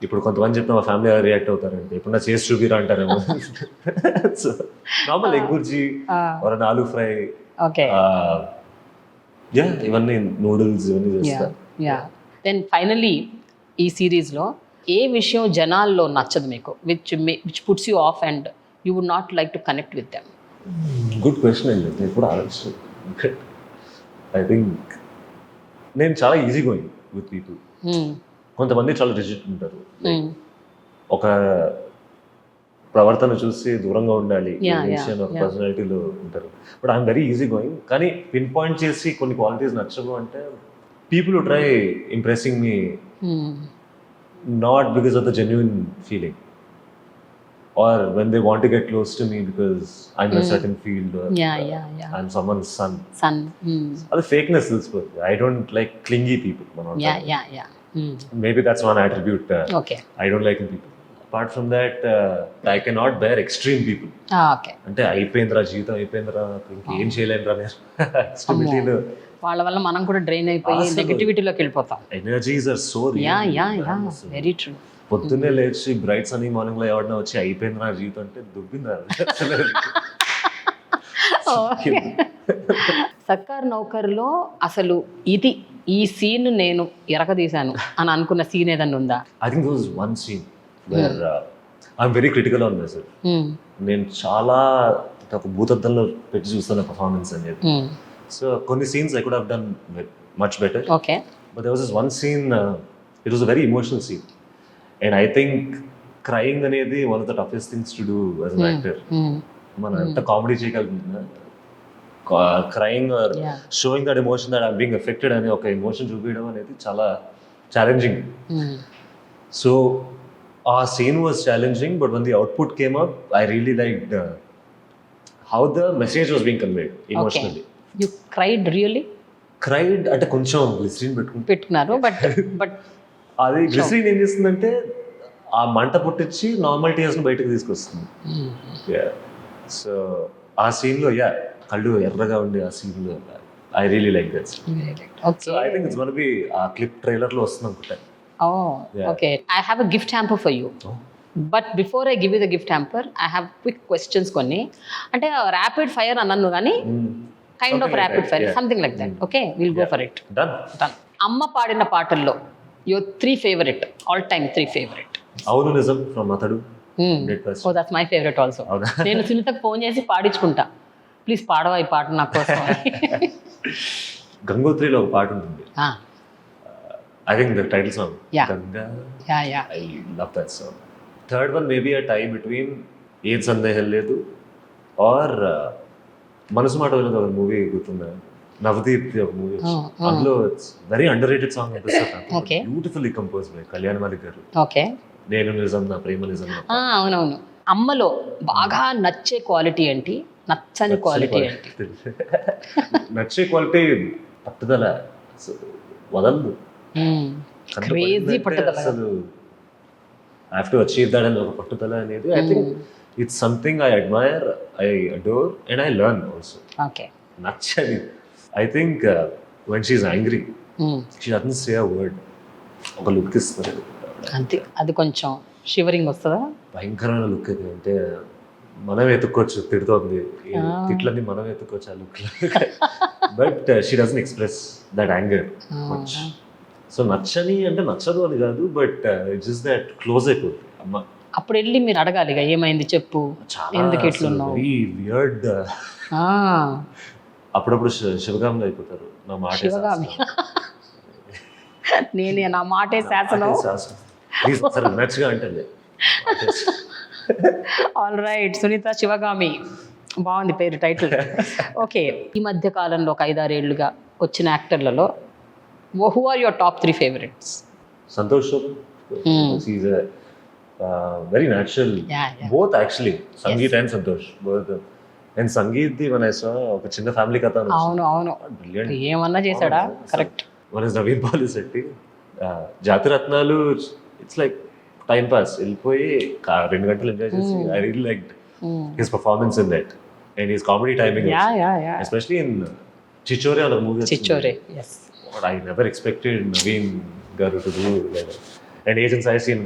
ఇప్పుడు కొంతమంది చెప్తే మా ఫ్యామిలీ రియాక్ట్ అవుతారంటే ఇప్పుడు నా చేసి చూపిరా అంటారేమో. So normal egg bhurji or aloo fry, ఇవన్నీ నూడిల్స్ ఇవన్నీ చేస్తా. దెన్ ఫైనలీ ఈ సిరీస్లో ఏ విషయం జనాల్లో నచ్చదు మీకు, which puts you off and you would not like to connect with them? Good question అండి. నేను కూడా ఆలోచిస్తాను. ఐ థింక్ నేను చాలా ఈజీ గోయింగ్ విత్ పీపుల్. కొంతమంది చాలా రిజిడ్ ఉంటారు, ఒక ప్రవర్తన చూసి దూరంగా ఉండాలి పర్సనాలిటీలో ఉంటారు. But I'm very easy going. కానీ పిన్ పాయింట్ చేసి కొన్ని క్వాలిటీస్ నచ్చవు అంటే people who try impressing me not because of the genuine feeling. or when they want to get close to me because I'm in a certain field or Yeah. I'm someone's son. Mm. That's fakeness. I don't like clingy people. Yeah. Mm. Maybe that's one attribute Okay. I don't like in people. Apart from that, I cannot bear extreme people. Okay. అంటే అయిపోయిందిరా జీవితం అయిపోయిందిరా ఇంకేం చేయలేనురా నేను ఎక్స్ట్రీమిటీలో వాళ్ళ వల్ల మనం కూడా డ్రైన్ అయిపోయి నెగటివిటీలోకి వెళ్ళిపోతాం. Energies are so yeah very true. పొద్దున్నే లేచి బ్రైట్ సన్నీ మార్నింగ్ లో ఎవడన్నా వచ్చి అయిపోయింది నా జీవితం అంటే దుబ్బిందా సర్కార్ నౌకర్లో అసలు ఈ సీన్ నేను ఎరగదీశాను అని అనుకున్న సీన్ ఏదన్నా ఉందా? I think there was one scene where I'm very critical on my self. నేను చాలా ఒక భూతద్దంలో పెట్టి చూస్తాను పర్ఫార్మెన్స్ అనేది. సో కొన్ని scenes I could have done much better. Okay. But there was this one scene, it was a very emotional scene. And I think crying అనేది one of the toughest things to do as an actor. మనం ఎంత comedy చేయగలుగుతున్నా crying or showing that emotion that I'm being affected అనే ఒక emotion చూపించడం అనేది చాలా challenging. So ఆ scene was challenging, but when the output came up, I really liked how the message was being conveyed emotionally. Okay. You cried really? Cried అంటే కొంచెం glycerine పెట్టుకున్నారు, but అది గ్లిసరిన్ ఏం చేస్తుందంటే ఆ మంట పుట్టించి నార్మల్ టీయర్స్ని బయటకు తీసుకొస్తుంది. సో ఆ సీన్లో కళ్ళు ఎర్రగా ఉండే ఆ సీన్లో I really like that. So I think it's gonna B ఆ క్లిప్ ట్రైలర్లో వస్తుంది అనుకుంటా. Okay. I have a gift hamper for you. But before I give you the gift hamper, I have quick questions కొన్ని. అంటే rapid fire అన్నాను కానీ kind of rapid fire, something like that. Okay, will go for it. Done. అమ్మ పాడిన పాటల్లో your 3 favorite, all time 3 favorite. అవును నిజం from అతడు. Oh, that's my favorite also. నేను సునీతకు ఫోన్ చేసి పాడించుకుంటా, ప్లీజ్ పాడవా ఈ పాట నా కోసం. గంగోత్రిలో ఒక పాట ఉంటుంది, I think the title song Ganga. I love that song. Third one maybe a tie between ఏం సందేహం లేదు ఆర్ మనసు మాట ఒక మూవీ గుర్తుందా, నవదీప్ ఒక మూవీ, అందులో it's very underrated song అనిపిస్తుంది, beautifully compose by Kalyan Malik గారు. ఓకే. నేను నిజం నా ప్రేమ నిజం. అవునవును. అమ్మలో బాగా నచ్చే క్వాలిటీ ఏంటి, నచ్చని క్వాలిటీ ఏంటి? నచ్చే క్వాలిటీ పట్టుదల, వదలదు, క్రేజీ పట్టుదల. అసలు I have to achieve that అని ఒక పట్టుదల అనేది I think it's something I admire, I adore and I learn also. Okay. నచ్చని I think when she's angry, she doesn't say a word. ఒక లుక్ ఇస్తుంది అంతే, అది కొంచెం షివరింగ్ వస్తుందా? భయంకరమైన లుక్ అది. అంటే మనం ఎత్తుక్కోవచ్చు, తిడుతోంది, తిట్లన్నీ మనం ఎత్తుక్కోవచ్చు ఆ look. But she doesn't express that anger much. So నచ్చని అంటే నచ్చదు అని కాదు, but it's just that close అయిపోతుంది అమ్మ. అప్పుడు వెళ్ళి మీరు అడగాలి, ఏమైంది చెప్పు, ఎందుకు ఇట్లున్నావు. Very weird. అప్పుడప్పుడు శివగామిలో అయిపోతారు. నా మాట నేనే నా మాటే శాసనం. నచ్చగా అంటే ఆల్ రైట్, సునీత శివగామి, బాగుంది పేరు, టైటిల్. ఓకే. ఈ మధ్య కాలంలో ఒక 5-6 ఏళ్ళుగా వచ్చిన యాక్టర్లలో who are your top 3 favourites? Santosh, is very natural, both actually, Sangeeth and Santosh, both. And Sangeeth when I saw ఒక చిన్న ఫ్యామిలీ కథ. అవును, బ్రిలియంట్, ఏమన్నా చేశాడా. Correct. One is Naveen Polishetty, Jathi Ratnalu. It's like time pass, వెళ్ళిపోయి 2 గంటలు ఎంజాయ్ చేసి. I really liked his performance in that and his comedy timing, especially in Chhichhore అనే movie. Chhichhore, yes. What I never expected Naveen garu to do like that. And Agents I seen,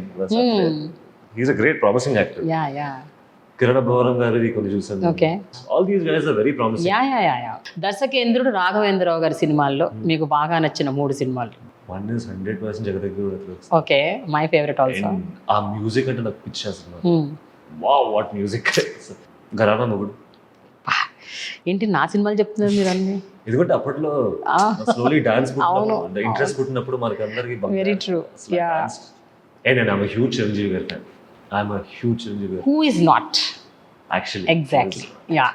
he's a great promising actor. Yeah. కిరణ భవరం గారు కొన్ని చూసాను. Okay. All these guys are very promising. Yeah. దర్శకేంద్రుడు రాఘవేంద్రరావు గారి సినిమాల్లో మీకు బాగా నచ్చిన 3 సినిమాలు? వన్ ఇస్ 100% జగదగ్గుడు. Okay, my favourite also. ఆ మ్యూజిక్ అంటే నాకు పిచ్చి అసలు. Wow, what music. ఘరానా మొగుడు. ఏంటి నా సినిమాలు చెప్తున్నారు మీరు అన్ని? ఎందుకంటే అప్పట్లో స్లోలీ డాన్స్ ఇంట్రెస్ట్ పుట్టినప్పుడు మనకి అందరికి. Very true. Yeah. And I'm a huge Chiranjeevi గారి fan. I'm a huge Chiranjeevi. Who is not? Actually. Exactly. Yeah.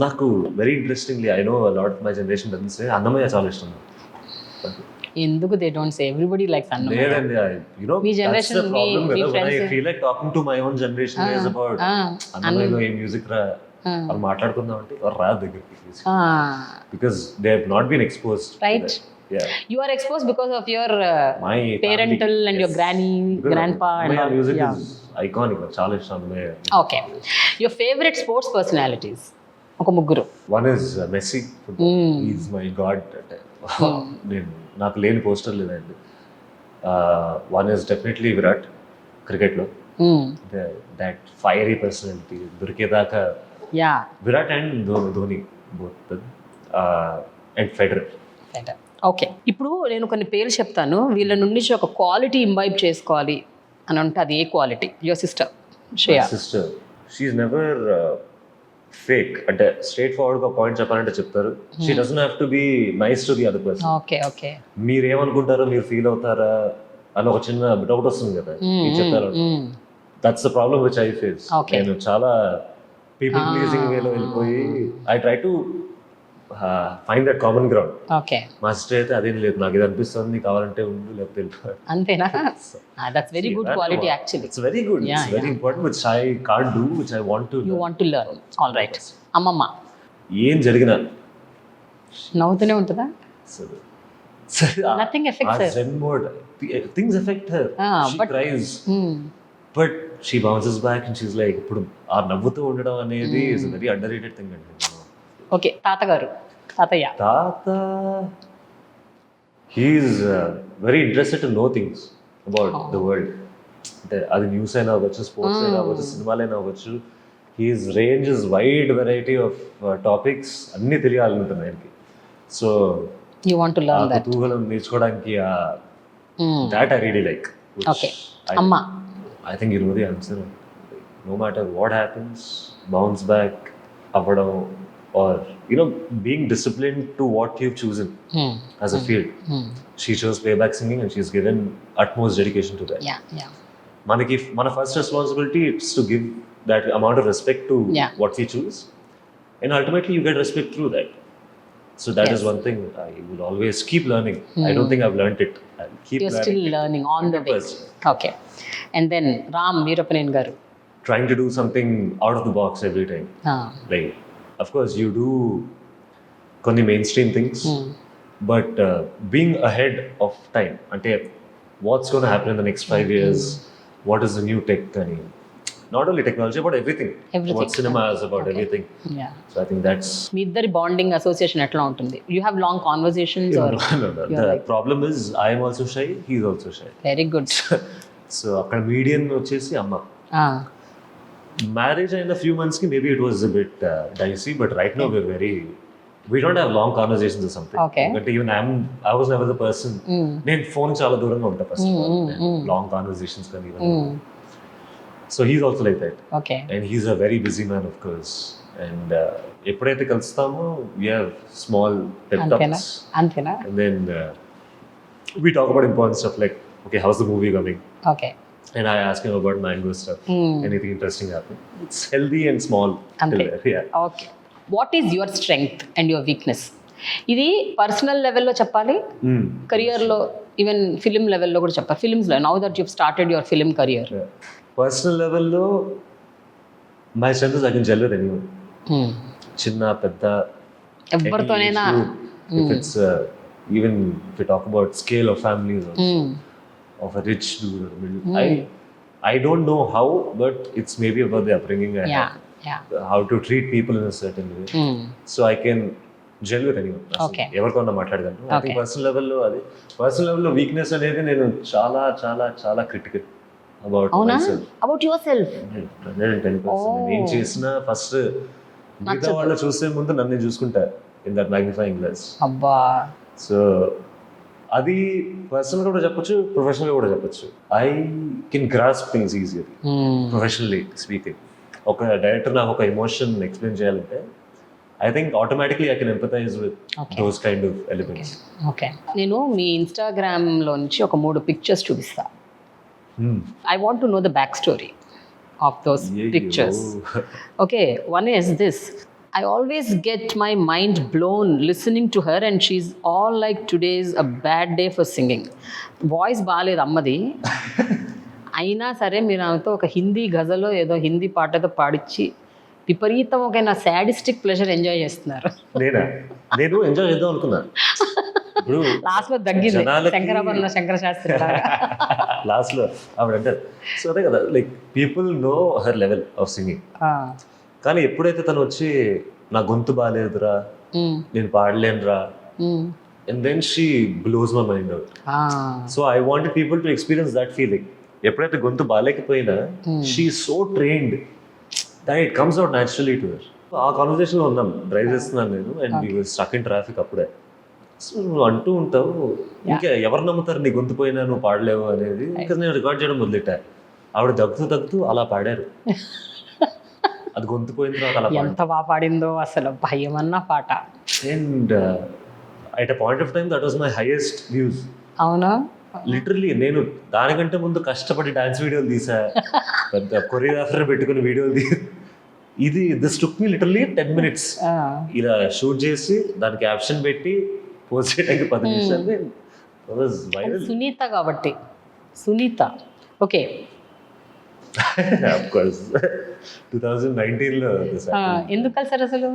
నాకు very interestingly, I know a lot of my generation doesn't say, Annamayya చాలా ఇష్టం. ఎందుకు they don't say everybody likes Annamayya. లేదండి, మీ that's generation, the problem మీ కదా. When I friends- feel like talking to my own generation is about అన్నమయ్యలో ఏ music రా వాళ్ళు మాట్లాడుకుందాం అంటే ఎవరు రాదు దగ్గరికి, because they have not been exposed to Right. that. Yeah. You are exposed because of your My parental family, and your yes. granny, Because grandpa and Annamaya all. music Yeah. is iconic. చాలా ఇష్టం Annamayya. Okay. Your favorite sports personalities? ఒక ముగ్గురు. One is Messi. He is my god. నేను నాకు లేని poster లేదండి. One is definitely Virat, క్రికెట్లో. That fiery personality దొరికేదాకా. Yeah. Virat and Dhoni both. And Federer. Okay, ఇప్పుడు నేను కొన్ని పేర్లు చెప్తాను, వీళ్ళ నుండి ఒక క్వాలిటీ ఇంబైబ్ చేసుకోవాలి అని అంటే అది ఏ quality? Your sister Shreya. Sister, she never fake. అంటే స్ట్రైట్ ఫార్వర్డ్ గా పాయింట్ చెప్పాలంటే చెప్తారు. She doesn't have to be nice to the other person. Okay okay. మీరు ఏమనుకుంటారో, మీరు ఫీల్ అవుతారా అని ఒక చిన్న డౌట్ వస్తుంది కదా మీరు చెప్పారు. That's the problem which I face. నేను చాలా పీపుల్ ప్లీజింగ్ వేలో వెళ్ళిపోయి I try to find that common ground. Okay. మా సిస్టర్ అయితే అదేం లేదు, నాకు ఇది అనిపిస్తుంది కావాలంటే ఉండు లేకపోతే వెళ్ళిపోయాడు. అంతేనా? That's very good quality actually. It's very good. It's very important which I can't do, which I want to. You want to learn. All right. అమ్మమ్మ ఏం జరిగినా నవ్వుతూనే ఉంటుందా? Nothing affects her. Zen mode. Things affect her. She cries. But she bounces back and she's like, ఇప్పుడు ఆ నవ్వుతూ ఉండడం అనేది is a very underrated thing అండి. ఓకే. తాతగారు, తాతయ్య. తాత, he is very interested to know things about the world. అంటే అది న్యూస్ అయినా అవ్వచ్చు, స్పోర్ట్స్ అయినా అవ్వచ్చు, సినిమాలైనా అవ్వచ్చు. His range is wide variety of topics. అన్నీ తెలియాలనుంటుంది ఆయనకి. So you want to learn that. కుతూహలం నేర్చుకోవడానికి that I really like. Okay. అమ్మ, I think you know the answer. No matter what happens, bounce back, అవ్వడం, or being disciplined to what you've chosen as a field. She chose playback singing and she's given utmost dedication to that. Yeah. మనకి మన first responsibility it's to give that amount of respect to what we choose, and ultimately you get respect through that. So that is one thing I will always keep learning. I don't think I've learned it. I'll keep you're learning. Still learning on the way. Okay. And then Ram Veerapanen garu, trying to do something out of the box every time. Like, of course you do konni mainstream things, but being ahead of time, ante what's going to happen in the next 5 years, what is the new tech, and not only technology but everything. What cinema is about, everything. Yeah. So I think that's మీ ఇద్దరి bonding association ఎట్లా ఉంటుంది? You have long conversations or no. The problem is I am also shy, he is also shy. Very good. So అక్కడ median వచ్చేసి అమ్మ. Marriage in a few months ki maybe it was a bit dicey, but right now we don't have long conversations or something. Okay. But even I was never the person. నేను phone చాలా దూరంగా ఉంటా first. Long conversations can even. So he's also like that. Okay. And he's a very busy man, of course. And ఎప్పుడైతే కలుస్తామో we have small pep talks. అంతేనా? And then we talk about important stuff like, okay, how's the movie coming? Okay. And I ask him about mango stuff. Anything interesting happen? It's healthy and small. Till there. Yeah. Okay. What is your strength and your weakness? ఇది personal లెవెల్లో చెప్పాలి, కెరియర్లో, even film లెవెల్లో కూడా చెప్పాలి. ఫిలిమ్స్లో now that you've started your film career. Personal లెవెల్లో my strength is I can gel with anyone. చిన్న పెద్ద ఎవరితోనైనా. If it's even if we talk about scale of families also, of a rich dude or middle, I don't know how, but it's maybe about the upbringing I have. How to treat people in a certain way. So I can gel with anyone. Okay. ఎవరితోన్నా మాట్లాడగలను. I think personal లెవెల్లో అది. Personal లెవెల్లో weakness అనేది నేను చాలా చాలా చాలా critical about myself. About yourself. 110%. నేను ఏం చేసినా ఫస్ట్ మిగతా వాళ్ళు చూసే ముందు నన్ను చూసుకుంటా ఇన్ దట్ మ్యాగ్నిఫైయింగ్ గ్లాస్. అబ్బా. సో అది పర్సనల్గా కూడా చెప్పొచ్చు, ప్రొఫెషనల్గా కూడా చెప్పొచ్చు. I can grasp things easily professionally speaking. ఒక డైరెక్టర్ నాకు ఒక ఎమోషన్ ఎక్స్ప్లెయిన్ చేయాలంటే I think automatically I can empathise with those kind of elements. Okay. నేను మీ ఇన్స్టాగ్రామ్లో నుంచి ఒక 3 పిక్చర్స్ చూపిస్తా. I want to know the backstory of those pictures. Okay, one is this. I always get my mind blown listening to her, and she's all like, today's a bad day for singing. Voice బాగాలేదు అమ్మది, అయినా సరే మీరు ఆమెతో ఒక హిందీ గజలో ఏదో హిందీ పాటతో పాడిచ్చి విపరీతం ఒక నా సాడిస్టిక్ ప్లెజర్ ఎంజాయ్ చేస్తున్నారు. నేను ఎంజాయ్ చేద్దాం అనుకున్నా. ఇప్పుడు లాస్ట్లో తగ్గింది శంకరాభరణ శంకర శాస్త్రి లాస్ట్లో ఆవిడ అంటారు. సో అదే కదా, like people know her level of singing. కానీ ఎప్పుడైతే తను వచ్చి నా గొంతు బాగాలేదురా, నేను పాడలేనురా, and then she blows my mind out. So I want people to experience that feeling. ఎప్పుడైతే గొంతు బాగాలేకపోయినా she so trained that it comes out naturally to her. ఆ కాన్వర్సేషన్లో ఉన్నాం, డ్రైవ్ చేస్తున్నాను నేను, and we were stuck in traffic అప్పుడే. So నువ్వు అంటూ ఉంటావు, ఇంకా ఎవరు నమ్ముతారు నీ గొంతు పోయినా నువ్వు పాడలేవు అనేది. ఇంకా నేను రికార్డ్ చేయడం మొదలెట్టా, ఆవిడ దగ్గుతూ అలా పాడారు. అది గొంతు పోయిన తర్వాత అలా ఎంత బాగా పాడిందో అసలు, భయమన్న పాట. And at a point of time that was my highest views. అవునా? లిటరలీ నేను దానికంటే ముందు కష్టపడి డాన్స్ వీడియోలు తీసా, పెద్ద కొరియోగ్రాఫర్ పెట్టుకుని వీడియోలు ఇది this took me literally 10 minutes. ఇలా షూట్ చేసి దానికి క్యాప్షన్ పెట్టి పోస్ట్ చేయడానికి 10 నిమిషాలు. సునీత కాబట్టి సునీత ఓకే. ఆఫ్ కోర్స్ 2019లో ఎందుకు కలిసారు అసలు?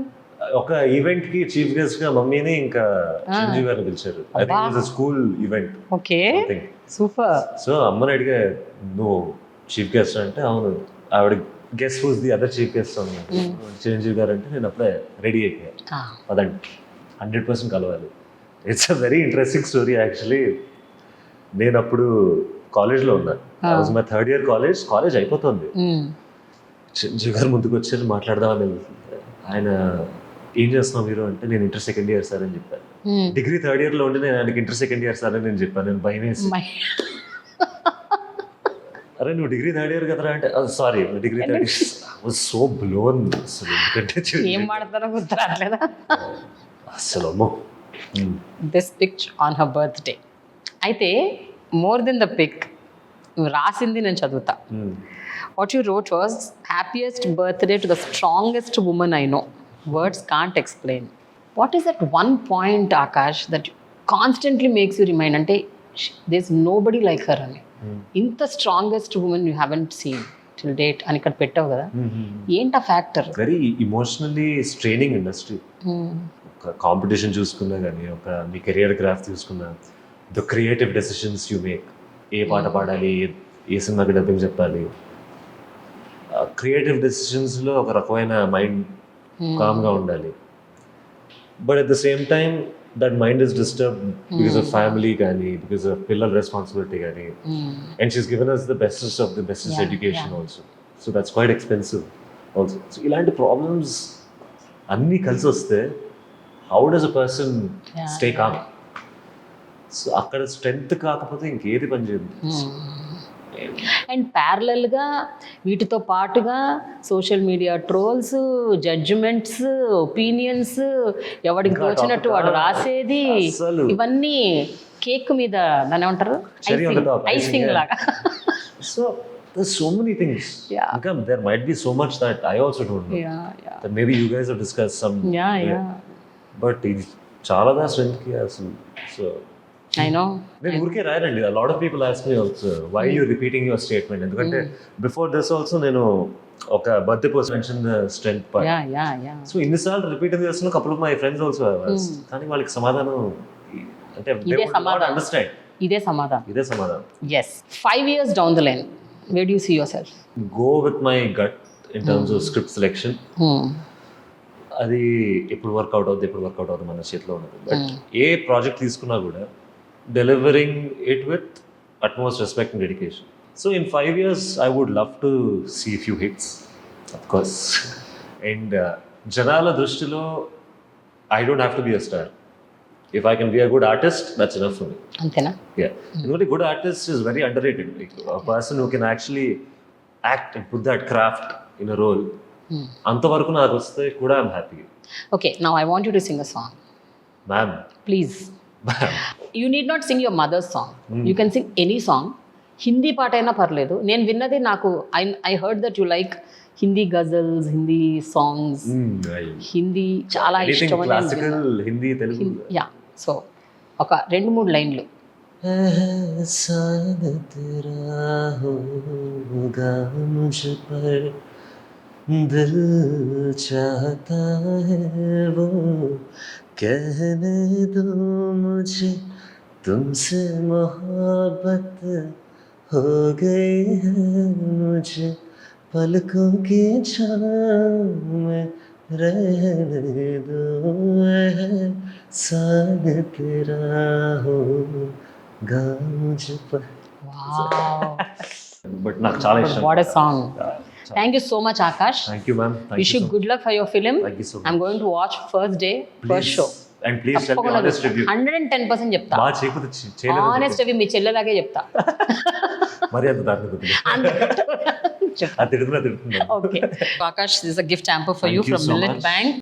ఒక ఈవెంట్ కి చీఫ్ గెస్ట్ గా మమ్మీని ఇంకా చిరంజీవి గారిని పిలిచారు. I think it was a school event. Okay, super. So అమ్మని అడిగా, నువ్వు చీఫ్ గెస్ట్ అంటే అవును. ఆవిడ guess who's the other chief guest అన్నారు. చిరంజీవి గారు అంటే నేను అప్పుడే రెడీ అయిపోయా, పదండి 100% కలవాలి. It's a very interesting story actually. నేను అప్పుడు కాలేజ్లో ఉన్నా, మై 3rd year కాలేజ్ అయిపోతుంది. చిరంజీవి గారు ముందుకు వచ్చి మాట్లాడదామని, ఆయన ఏం చేస్తున్నావు మీరు అంటే, నేను ఇంటర్ 2nd year సార్ అని చెప్పాను. డిగ్రీ 3rd year లో ఉండి నేను ఆయనకి ఇంటర్ 2nd year సార్ అని నేను చెప్పాను. నేను భయం వేసి, అరే నువ్వు డిగ్రీ 3rd year కదరా అంటే, sorry degree 3rd year. Was so blown అసలు. ఎందుకంటే ఏం మాడతారో గుర్తురాట్లేదా అసలు. అమ్మో, this picture on her birthday. అయితే మోర్ దెన్ ద పిక్, నువ్వు రాసింది నేను చదువుతా. What you wrote was, happiest birthday to the strongest woman I know, words can't explain. What is that one point Akash that constantly makes you remind, అంటే there is nobody like her అని, ఇంత strongest woman you haven't seen till date అని ఇక్కడ పెట్టావు కదా, ఏంటా factor? Very emotionally straining industry. ఒక competition చూసుకున్నా కానీ, ఒక మీ కెరియర్ గ్రాఫ్ చూసుకున్నా, the creative decisions you make, ఏ పాట పాడాలి, ఏ సినిమాకి డబ్బింగ్ చెప్పాలి, క్రియేటివ్ డెసిషన్స్లో ఒక రకమైన మైండ్ కామ్గా ఉండాలి. But at the same time that mind is disturb because of family కానీ, బికాస్ ఆఫ్ పిల్లల రెస్పాన్సిబిలిటీ కానీ, and she's given us the bestest of the bestest education also. So that's quite expensive also. So ఇలాంటి problems అన్నీ కలిసి వస్తే how does a person stay calm? So అక్కడ strength కాకపోతే ఇంకేది పనిచేయదు. అండ్ ప్యారలల్గా వీటితో పాటుగా social media trolls, judgements, opinions, ఎవడికి తోచినట్టు వాడు రాసేది, ఇవన్నీ కేక్ మీద దాన్ని ఏమంటారు, ఐసింగ్ లాగా. So there's so many things. There might be so much that I also don't know. That maybe you guys have discussed some. But ఇది చాలా దా స్ట్రెంగ్త్ కి అసలు. So I know. నేను ఊరికే రాయనండి. A lot of people ask me also, why you repeating your statement? ఎందుకంటే before this also నేను ఒక birthday post mention the strength part. So ఇన్నిసార్లు రిపీట్ చేస్తున్న couple of my friends also have asked. కానీ వాళ్ళకి సమాధానం అంటే they would not understand. ఇదే సమాధానం. Yes. 5 years down the line, where do you see yourself? Go with my gut in terms of script selection. అది ఎప్పుడు work out అవుతుంది మన చేతిలో ఉన్నది. బట్ ఏ ప్రాజెక్ట్ తీసుకున్నా కూడా delivering it with utmost respect and dedication. So in 5 years, I would love to see a few hits, of course. And janala drishtilo, I don't have to be a star. If I can be a good artist, that's enough for me. Antena? Yeah. A good artist is very underrated. Like a person who can actually act and put that craft in a role. Antavaraku naaku vaste kuda I'm happy. Okay, now I want you to sing a song. Ma'am. Please. You need not sing your mother's song. You can sing any song. Hindi పాట అయినా పర్లేదు. నేను విన్నది, నాకు I heard that you like Hindi ghazals, Hindi songs, Hindi చాలా ఇష్టం. Classical Hindi, Telugu. Yeah, so ఒక 2-3 లైన్లు. एहसान तेरा होगा मुझ पर, दिल चाहता है वो कहने दो मुझे, तुमसे मोहब्बत हो गई है मुझे, पलकों की छाँव में रहने दो, एहसान तेरा होगा मुझ पर. బట్ నాకు చాలా ఇష్టం. What a song. Thank you so much Akash. Thank you ma'am. Wish you good luck for your film. Thank you so much. I'm going to watch first day first show. And please tell me honest review. 110% చెప్తా. బాగా చేయకపోతే చేయలేదు. Honest review మీ చెల్లెలాగే చెప్తా. మరి అంత దాన్ని కుదిరి చెప్తా. అది తిడుతున్నా. Okay Akash, this is a gift hamper for you from millet bank.